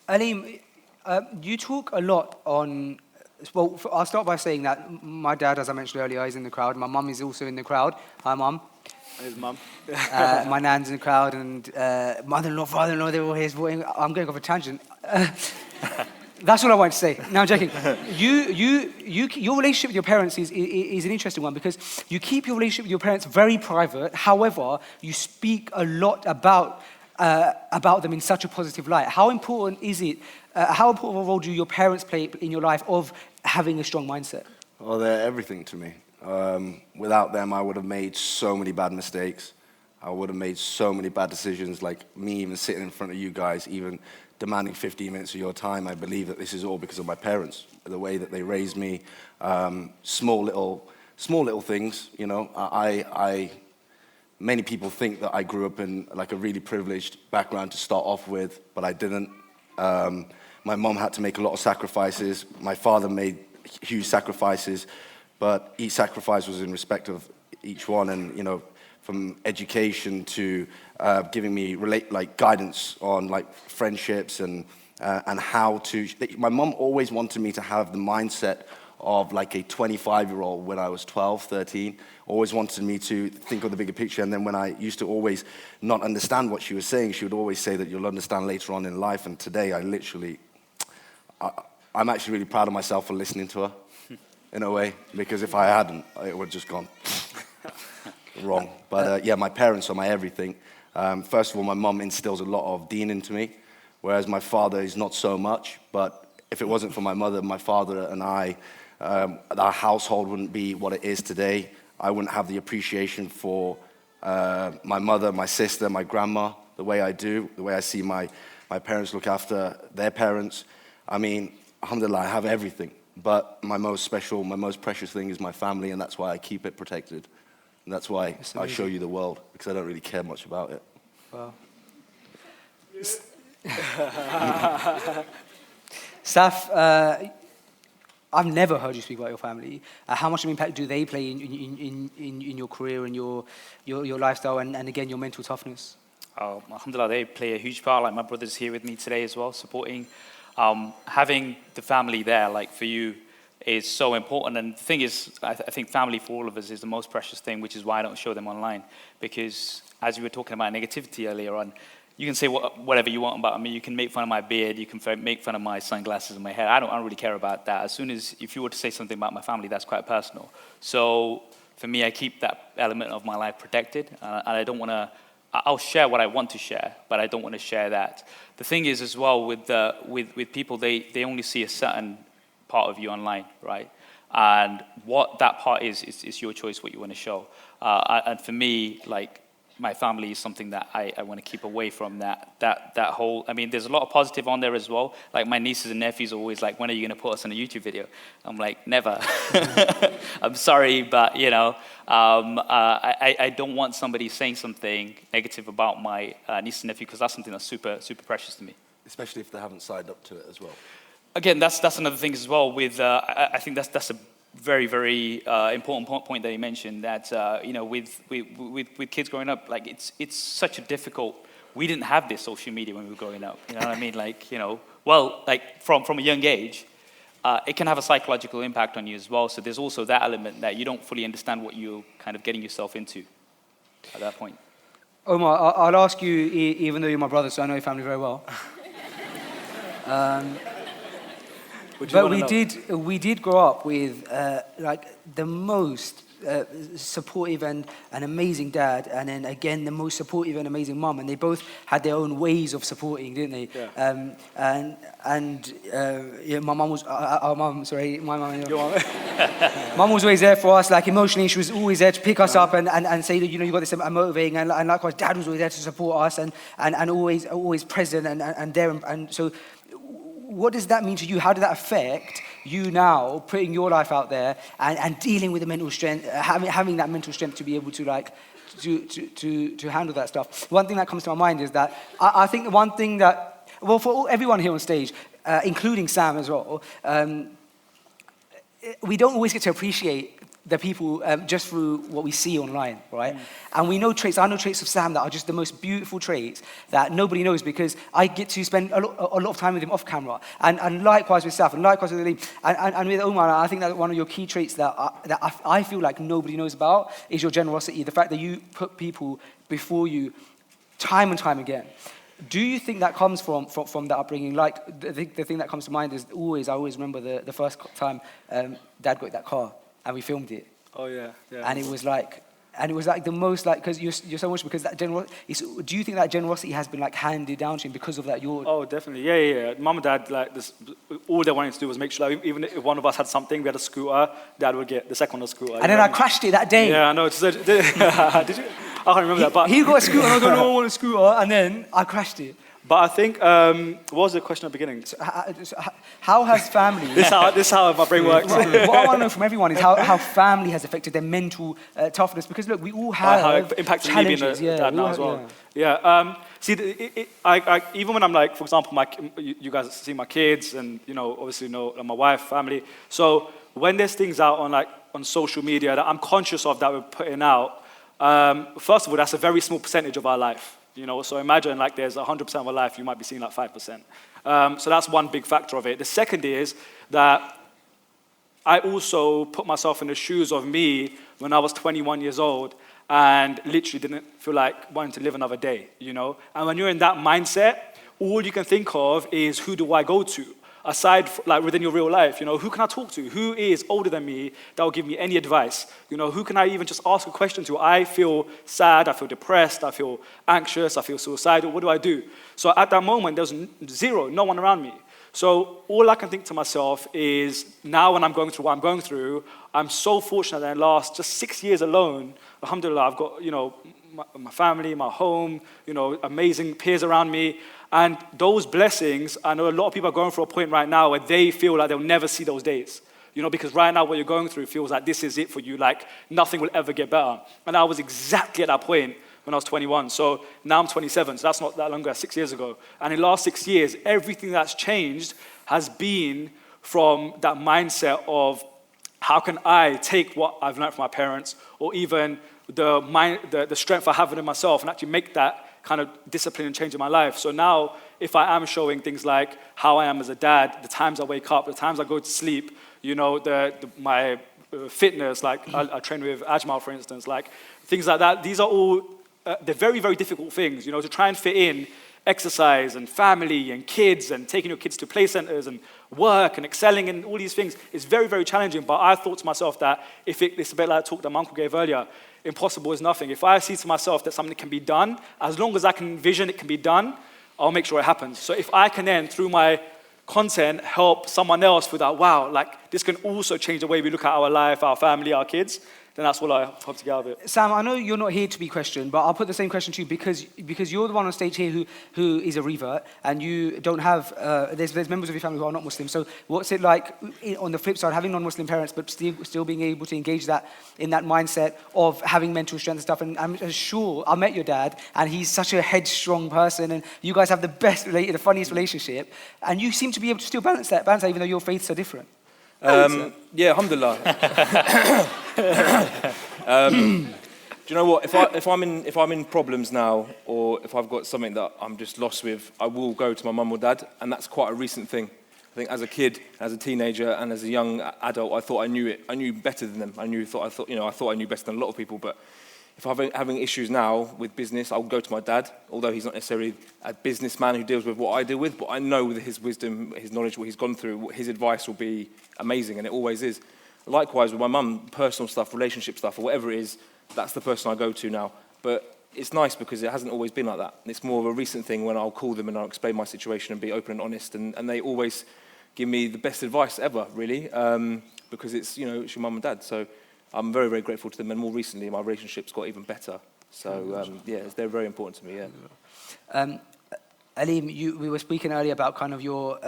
Aleem, you talk a lot on, well, I'll start by saying that my dad, as I mentioned earlier, is in the crowd. My mum is also in the crowd. Hi, Mum. His mum. My nan's in the crowd, and mother-in-law, father-in-law, they're all here supporting. I'm going off a tangent. That's all I wanted to say. No, I'm joking. Your relationship with your parents is an interesting one because you keep your relationship with your parents very private. However, you speak a lot about them in such a positive light. How important is it? How important a role do your parents play in your life of having a strong mindset? Well, they're everything to me. Without them, I would have made so many bad mistakes. I would have made so many bad decisions, like me even sitting in front of you guys, even demanding 15 minutes of your time. I believe that this is all because of my parents, the way that they raised me, small little things, you know. Many people think that I grew up in like a really privileged background to start off with, but I didn't. My mom had to make a lot of sacrifices. My father made huge sacrifices, but each sacrifice was in respect of each one, and you know, from education to giving me guidance on like friendships and how to. My mom always wanted me to have the mindset of like a 25-year-old when I was 12, 13. Always wanted me to think of the bigger picture, and then when I used to always not understand what she was saying, she would always say that you'll understand later on in life. And today, I'm actually really proud of myself for listening to her. In a way, because if I hadn't, it would have just gone wrong. But yeah, my parents are my everything. First of all, my mum instills a lot of deen into me, whereas my father is not so much. But if it wasn't for my mother, my father and I, our household wouldn't be what it is today. I wouldn't have the appreciation for my mother, my sister, my grandma, the way I do, the way I see my parents look after their parents. I mean, alhamdulillah, I have everything. But my most special, my most precious thing is my family, and that's why I keep it protected. And that's why I show you the world, because I don't really care much about it. Wow. Saf, I've never heard you speak about your family. How much of an impact do they play in your career and your lifestyle and again, your mental toughness? Oh, alhamdulillah, they play a huge part. Like my brother's here with me today as well, supporting. Having the family there, like for you, is so important. And the thing is, I think family for all of us is the most precious thing, which is why I don't show them online. Because as you were talking about negativity earlier on, you can say whatever you want about me. You can make fun of my beard. You can make fun of my sunglasses and my hair. I don't really care about that. As soon as, if you were to say something about my family, that's quite personal. So for me, I keep that element of my life protected. And I don't want to, I'll share what I want to share, but I don't want to share that. The thing is as well with people, they only see a certain part of you online, right? And what that part is your choice, what you want to show. And for me, like, my family is something that I want to keep away from that whole, I mean, there's a lot of positive on there as well. Like my nieces and nephews are always like, when are you going to put us on a YouTube video? I'm like, never. I'm sorry, but you know, I don't want somebody saying something negative about my niece and nephew, because that's something that's super, super precious to me. Especially if they haven't signed up to it as well. Again, that's another thing as well with, I think that's a very, very important point that you mentioned, that you know, with kids growing up, like it's such a difficult. We didn't have this social media when we were growing up. You know what I mean? Like, you know, well, like from a young age, it can have a psychological impact on you as well. So there's also that element that you don't fully understand what you're kind of getting yourself into at that point. Omar, I'll ask you, even though you're my brother, so I know your family very well. But we did grow up with like the most supportive and amazing dad, and then again the most supportive and amazing mum, and they both had their own ways of supporting, didn't they? Yeah. Yeah, my mum was our mum. Sorry, my mum. Mum was always there for us, like emotionally. She was always there to pick us up and say that, you know, you got this, and motivating, and likewise, dad was always there to support us and always present and there, and so. What does that mean to you? How did that affect you now, putting your life out there and dealing with the mental strength, having that mental strength to be able to like to handle that stuff? One thing that comes to my mind is that I think the one thing that, well, for everyone here on stage, including Sam as well, we don't always get to appreciate the people just through what we see online, right? And we know traits, I know traits of Sam that are just the most beautiful traits that nobody knows, because I get to spend a lot of time with him off camera. And likewise with Saf, and likewise with Aleem, and with Omar, I think that one of your key traits that I feel like nobody knows about is your generosity, the fact that you put people before you time and time again. Do you think that comes from that upbringing? Like, the thing that comes to mind is I always remember the first time Dad got that car, and we filmed it. Oh yeah. And it was like the most, like, because you're so much, because that do you think that generosity has been like handed down to him because of that? Oh, definitely. Yeah. Mum and Dad, like this, all they wanted to do was make sure, like, even if one of us had something, we had a scooter, Dad would get the second on the scooter. And then I crashed it that day. Yeah, I know. Did you? I can't remember that. But he got a scooter, and I go, no, I want a scooter, and then I crashed it. But I think, what was the question at the beginning? How has family... this is how my brain works. What I want to know from everyone is how family has affected their mental toughness. Because look, we all have how it impacted me being a dad now as well. See, even when I'm like, for example, you guys see my kids, and you know, obviously know my wife, family. So when there's things out on social media that I'm conscious of that we're putting out, first of all, that's a very small percentage of our life. You know, so imagine like there's 100% of our life, you might be seeing like 5%. So that's one big factor of it. The second is that I also put myself in the shoes of me when I was 21 years old and literally didn't feel like wanting to live another day, you know? And when you're in that mindset, all you can think of is, who do I go to? Aside, like within your real life, you know, who can I talk to? Who is older than me that will give me any advice? You know, who can I even just ask a question to? I feel sad, I feel depressed, I feel anxious, I feel suicidal. What do I do? So at that moment, there's no one around me. So all I can think to myself is, now when I'm going through what I'm going through, I'm so fortunate that in the last just 6 years alone, alhamdulillah, I've got, you know, my family, my home, you know, amazing peers around me. And those blessings, I know a lot of people are going through a point right now where they feel like they'll never see those days. You know, because right now what you're going through feels like this is it for you, like nothing will ever get better. And I was exactly at that point when I was 21. So now I'm 27, so that's not that long ago, 6 years ago. And in the last 6 years, everything that's changed has been from that mindset of, how can I take what I've learned from my parents, or even the strength I have in myself, and actually make that kind of discipline and change in my life. So now, if I am showing things like how I am as a dad, the times I wake up, the times I go to sleep, you know, my fitness, like I train with Ajmal, for instance, like things like that, these are all, they're very, very difficult things, you know, to try and fit in exercise and family and kids and taking your kids to play centers and work and excelling and all these things is very, very challenging. But I thought to myself that it's a bit like the talk that my uncle gave earlier, impossible is nothing. If I see to myself that something can be done, as long as I can envision it can be done, I'll make sure it happens. So if I can then, through my content, help someone else with that, wow, like this can also change the way we look at our life, our family, our kids, then that's what I hope to get out of it. Sam, I know you're not here to be questioned, but I'll put the same question to you because you're the one on stage here who is a revert, and you don't have, there's members of your family who are not Muslim. So what's it like, on the flip side, having non-Muslim parents, but still being able to engage that in that mindset of having mental strength and stuff? And I'm sure, I met your dad, and he's such a headstrong person, and you guys have the funniest relationship, and you seem to be able to still balance that even though your faiths are different. Yeah, alhamdulillah. Do you know what? If I'm in problems now, or if I've got something that I'm just lost with, I will go to my mum or dad, and that's quite a recent thing. I think as a kid, as a teenager, and as a young adult, I thought I knew it. I knew better than them. I thought I knew better than a lot of people. But if I'm having issues now with business, I'll go to my dad, although he's not necessarily a businessman who deals with what I deal with, but I know with his wisdom, his knowledge, what he's gone through, his advice will be amazing, and it always is. Likewise with my mum, personal stuff, relationship stuff, or whatever it is, that's the person I go to now. But it's nice because it hasn't always been like that. It's more of a recent thing when I'll call them and I'll explain my situation and be open and honest, and they always give me the best advice ever, really, because it's, it's your mum and dad. So I'm very, very grateful to them, and more recently my relationship's got even better. So they're very important to me, yeah. Aleem, we were speaking earlier about kind of your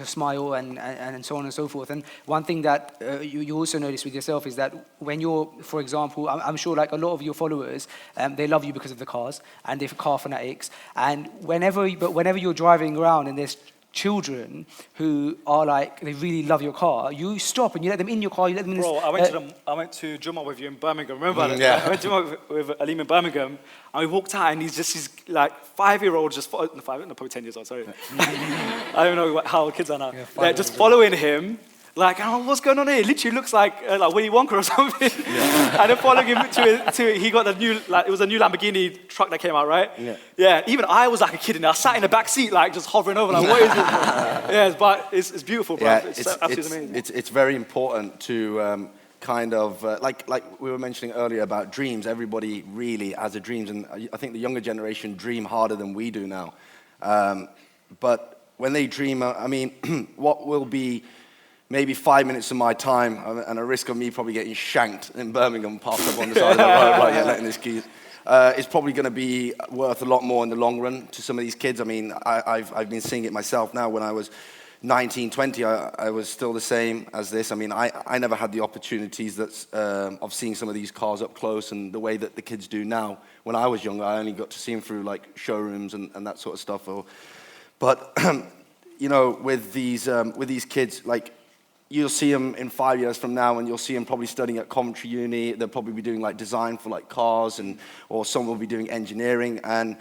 smile and so on and so forth. And one thing that you also notice with yourself is that when you're, for example, I'm sure like a lot of your followers, they love you because of the cars and they're car fanatics. And whenever you're driving around and there's children who are like, they really love your car, you stop and you let them in your car, you let them in. Bro, I went to Jummah with you in Birmingham, remember that? Yeah. I went to Jummah with Aleem in Birmingham, and we walked out and he's like 5-year-old, probably 10 years old, sorry. I don't know how old kids are now. They're just following him, like, oh, what's going on here? It literally looks like Willy Wonka or something. Yeah. And then following him he got it was a new Lamborghini truck that came out, right? Yeah. Even I was like a kid in there. I sat in the back seat, like, just hovering over, like, what is it? Yeah, but it's beautiful, bro. Yeah, it's absolutely amazing. It's very important to kind of, like we were mentioning earlier about dreams. Everybody really has a dreams, and I think the younger generation dream harder than we do now. But when they dream, I mean, what will be maybe 5 minutes of my time and a risk of me probably getting shanked in Birmingham, parked up on the side of the road, right, letting this keys. It's probably going to be worth a lot more in the long run to some of these kids. I mean, I've been seeing it myself now. When I was 19, 20, I was still the same as this. I mean, I never had the opportunities of seeing some of these cars up close and the way that the kids do now. When I was younger, I only got to see them through like showrooms and that sort of stuff. But with these kids, like, you'll see them in 5 years from now, and you'll see them probably studying at Coventry Uni. They'll probably be doing like design for like cars, or some will be doing engineering. And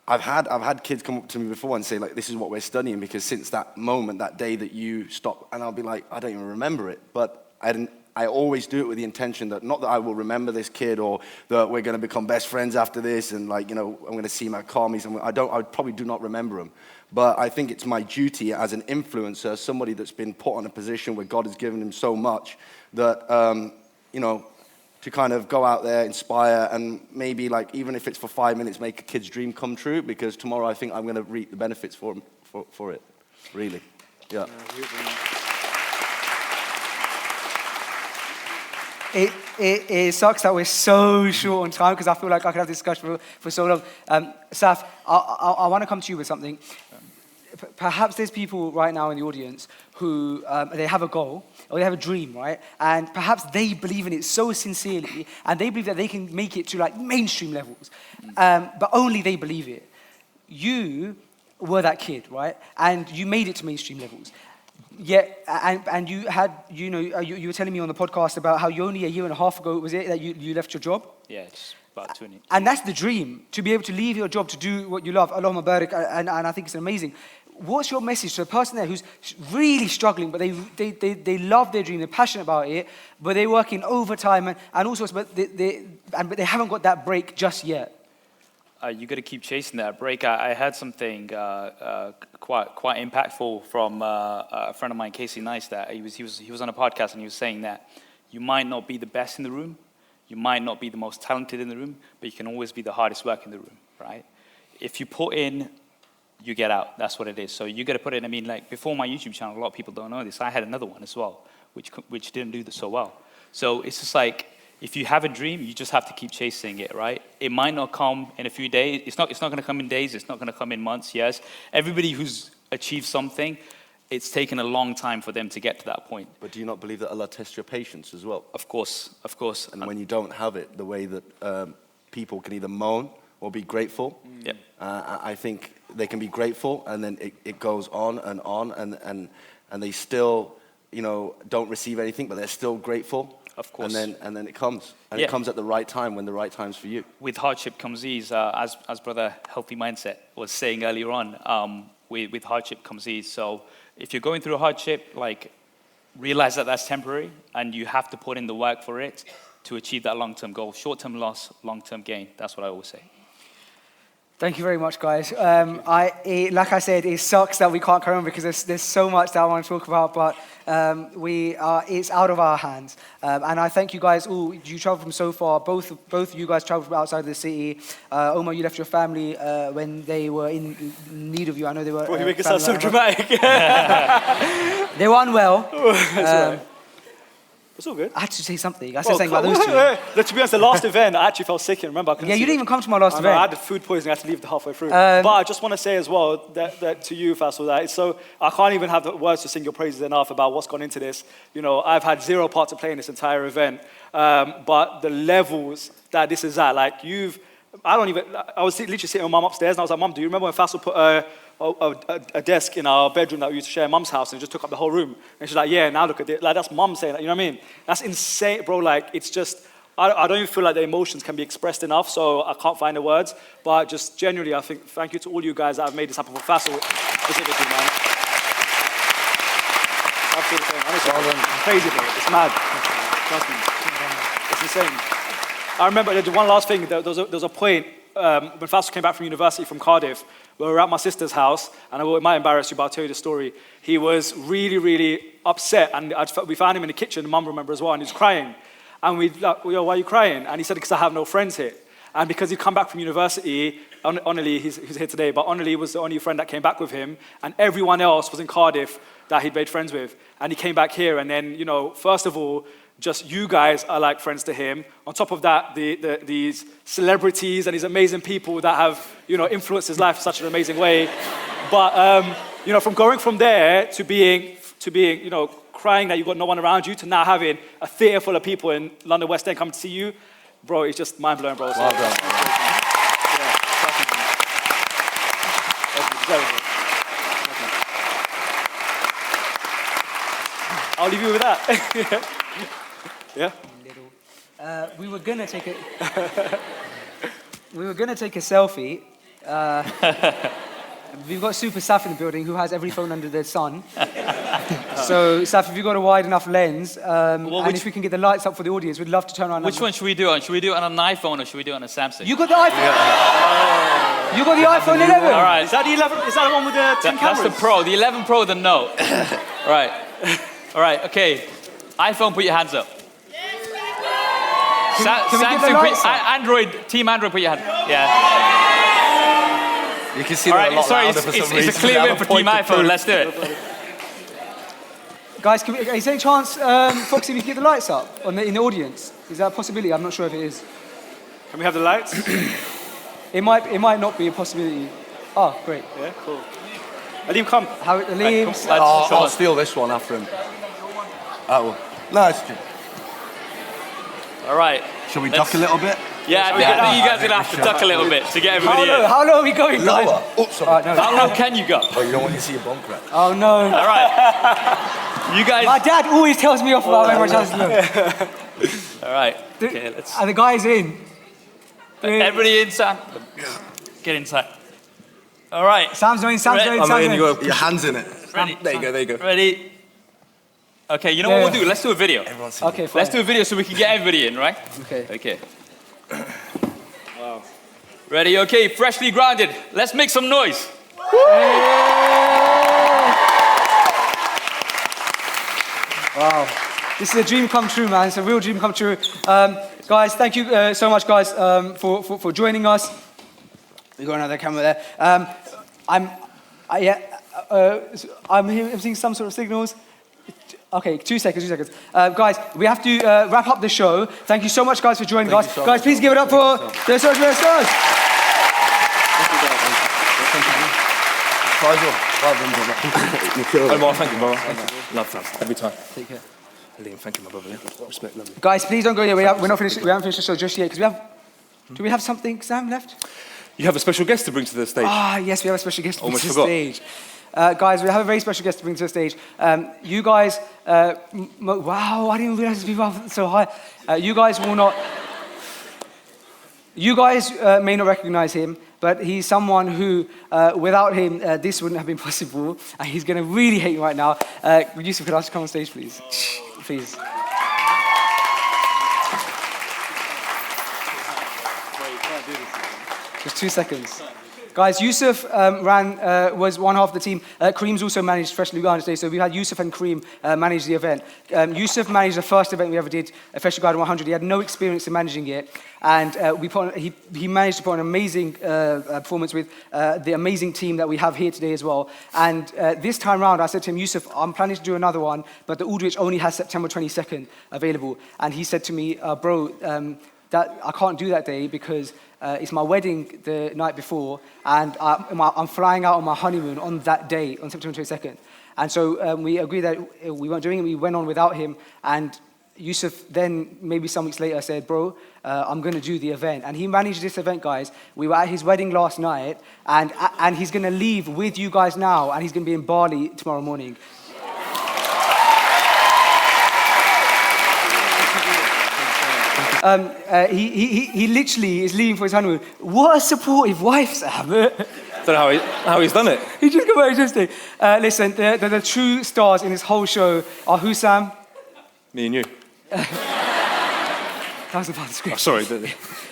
I've had kids come up to me before and say, like, this is what we're studying, because since that moment, that day that you stopped, and I'll be like, I don't even remember it. But I always do it with the intention that not that I will remember this kid or that we're going to become best friends after this, and like, I'm going to see him at car meets. I probably do not remember him. But I think it's my duty as an influencer, somebody that's been put in a position where God has given him so much, that, to kind of go out there, inspire, and maybe, like, even if it's for 5 minutes, make a kid's dream come true, because tomorrow I think I'm going to reap the benefits for it, really. Yeah. It sucks that we're so short on time, because I feel like I could have this discussion for so long. Saf, I want to come to you with something. Perhaps there's people right now in the audience who they have a goal or they have a dream, right? And perhaps they believe in it so sincerely, and they believe that they can make it to like mainstream levels, but only they believe it. You were that kid, right? And you made it to mainstream levels. Yeah, and you had, you were telling me on the podcast about how you only a year and a half ago, was it, that you left your job? Yeah, it's about 20. And that's the dream, to be able to leave your job to do what you love. Allahumma barik, and I think it's amazing. What's your message to a person there who's really struggling, but they love their dream, they're passionate about it, but they're working overtime and all sorts, but they haven't got that break just yet? You got to keep chasing that break. I had something quite impactful from a friend of mine, Casey Neistat. He was on a podcast, and he was saying that you might not be the best in the room, you might not be the most talented in the room, but you can always be the hardest work in the room, right? If you put in, you get out. That's what it is. So you got to put in. I mean, like, before my YouTube channel, a lot of people don't know this, I had another one as well, which didn't do so well. So it's just like, if you have a dream, you just have to keep chasing it, right? It might not come in a few days. It's not going to come in days. It's not going to come in months, yes. Everybody who's achieved something, it's taken a long time for them to get to that point. But do you not believe that Allah tests your patience as well? Of course. And when you don't have it, the way that people can either moan or be grateful, I think they can be grateful, and then it goes on, and they still, don't receive anything, but they're still grateful. Of course. And then it comes. And it comes at the right time, when the right time's for you. With hardship comes ease, as Brother Healthy Mindset was saying earlier on, with hardship comes ease. So if you're going through a hardship, like, realize that that's temporary, and you have to put in the work for it to achieve that long-term goal. Short-term loss, long-term gain. That's what I always say. Thank you very much, guys. Like I said, it sucks that we can't carry on because there's so much that I want to talk about, but it's out of our hands. And I thank you guys all. You traveled from so far. Both of you guys traveled from outside of the city. Omar, you left your family when they were in need of you. I know they were. Bro, you make it sound so dramatic. They were unwell. It's all good. I had to say something. I said something about those two. To be honest, the last event, I actually fell sick. And remember, Yeah, you didn't even come to my last event. I had food poisoning. I had to leave halfway through. But I just want to say as well that to you, Faisal, that it's so I can't even have the words to sing your praises enough about what's gone into this. You know, I've had zero part to play in this entire event. But the levels that this is at, like I was literally sitting with Mum upstairs, and I was like, Mum, do you remember when Faisal put a desk in our bedroom that we used to share in Mum's house and it just took up the whole room? And she's like, yeah, now look at it. Like, that's Mum saying that, you know what I mean? That's insane, bro. Like, it's just, I don't even feel like the emotions can be expressed enough, so I can't find the words. But just genuinely, I think, thank you to all you guys that have made this happen for Faisal specifically, man. Absolutely, honestly, it's crazy, bro. It's mad. Trust me. It's insane. I remember, one last thing, there was a point when Faisal came back from university from Cardiff. We were at my sister's house, and it might embarrass you, but I'll tell you the story. He was really, really upset, and we found him in the kitchen. Mum remember as well, and he was crying. And we like, why are you crying? And he said, because I have no friends here. And because he'd come back from university, Onali, he's here today, but Onali was the only friend that came back with him, and everyone else was in Cardiff that he'd made friends with. And he came back here, and then, you know, first of all, just you guys are like friends to him. On top of that, these celebrities and these amazing people that have, you know, influenced his life in such an amazing way. But, you know, from going from there to being, you know, crying that you've got no one around you, to now having a theatre full of people in London West End coming to see you, bro, it's just mind-blowing, bro. Well done. I'll leave you with that. Yeah. We were gonna take a selfie. We've got Super Saf in the building who has every phone under the sun. So Saf, if you've got a wide enough lens, if we can get the lights up for the audience, we'd love to turn around. Which one should we do on? Should we do it on an iPhone or should we do it on a Samsung? You got the iPhone. You got the iPhone 11. All right. Is that the 11? Is that the one with the 10 cameras? That's the Pro. The 11 Pro, the Note. Right. All right. Okay. iPhone, put your hands up. Samsung, Android, Team Android, put your hand. Yeah. You can see that a lot louder for some reason. It's a clear win for Team iPhone. Let's do it. Guys, is there any chance, Foxy, we can get the lights up in the audience? Is that a possibility? I'm not sure if it is. Can we have the lights? It might not be a possibility. Oh, great. Yeah, cool. Aleem, come. Aleem. I'll steal this one after him. Oh, no, it's good. All right. Shall we duck a little bit? Yeah, I think you guys are going to have to duck a little bit to get everybody in. How low are we going, guys? Lower. Oh, sorry. How low can you go? Oh, you don't want to see a bump crack. Oh, no. All right. You guys... My dad always tells me off about how much I was low. All right. Okay, let's... Are the guys in? Everybody inside? Get inside. All right. Sam's in. Your hand's in it. Ready? There you go. Ready? Okay, you know what we'll do? Let's do a video. Okay, fine. Let's do a video so we can get everybody in, right? Okay. Wow. Ready? Okay, freshly grounded. Let's make some noise. Wow. This is a dream come true, man. It's a real dream come true. Guys, thank you so much, guys, for joining us. We got another camera there. I'm seeing some sort of signals. Okay, 2 seconds. Guys, we have to wrap up the show. Thank you so much, guys, for joining us. Guys, please give it up for the Social Media Stars. Omar, thank you, brother. Love that. Every time. Take care. Liam, thank you, my brother. Respect, love you. Guys, please don't go yet. We haven't finished the show just yet, because do we have something, Sam, left? You have a special guest to bring to the stage. Yes, we have a special guest to bring to the Almost stage. Guys, we have a very special guest to bring to the stage. You guys, wow, I didn't realize people are so high. You guys may not recognize him, but he's someone who, without him, this wouldn't have been possible. And he's going to really hate me right now. Yusuf, could I ask you to come on stage, please? Please. Just 2 seconds. Guys, Yusuf was one half of the team. Kareem's also managed Freshly Grounded today, so we had Yusuf and Kareem manage the event. Yusuf managed the first event we ever did, Freshly Grounded 100. He had no experience in managing it, and he managed to put on an amazing performance with the amazing team that we have here today as well. And this time round, I said to him, Yusuf, I'm planning to do another one, but the Aldrich only has September 22nd available. And he said to me, bro, that I can't do that day because it's my wedding the night before, and I'm flying out on my honeymoon on that day, on September 22nd. And so we agreed that we weren't doing it. We went on without him, and Yusuf then, maybe some weeks later, said, bro, I'm going to do the event. And he managed this event, guys. We were at his wedding last night, and he's going to leave with you guys now, and he's going to be in Bali tomorrow morning. He literally is leaving for his honeymoon. What a supportive wife, Sam. Don't know how he's done it. He just got very interesting. Listen, the true stars in this whole show are who, Sam? Me and you. That was the fun script. Oh, sorry.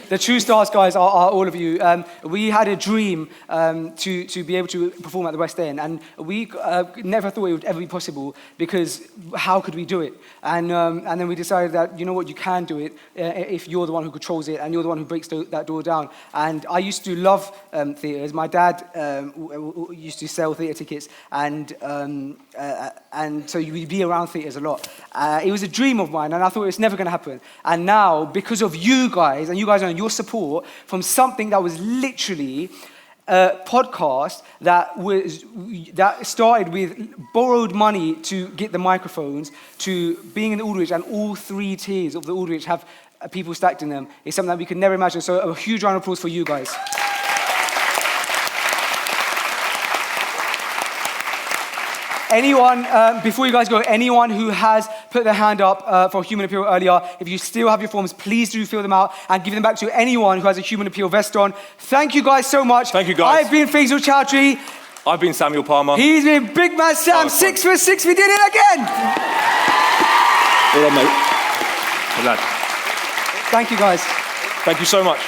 The true stars, guys, are all of you. We had a dream to be able to perform at the West End, and we never thought it would ever be possible, because how could we do it? And then we decided that, you know what, you can do it if you're the one who controls it and you're the one who breaks that door down. And I used to love theatres. My dad used to sell theatre tickets, and so we'd be around theatres a lot. It was a dream of mine, and I thought it was never going to happen. And now, because of you guys, and you guys and your support, from something that was literally a podcast that started with borrowed money to get the microphones, to being in the Aldrich, and all 3 tiers of the Aldrich have people stacked in them, is something that we could never imagine. So a huge round of applause for you guys. Anyone, before you guys go, anyone who has put their hand up for Human Appeal earlier, if you still have your forms, please do fill them out and give them back to anyone who has a Human Appeal vest on. Thank you guys so much. Thank you, guys. I've been Faisal Chowdhury. I've been Samuel Palmer. He's been Big Man Sam. 6 for 6. We did it again. Well done, mate. Well done. Thank you, guys. Thank you so much.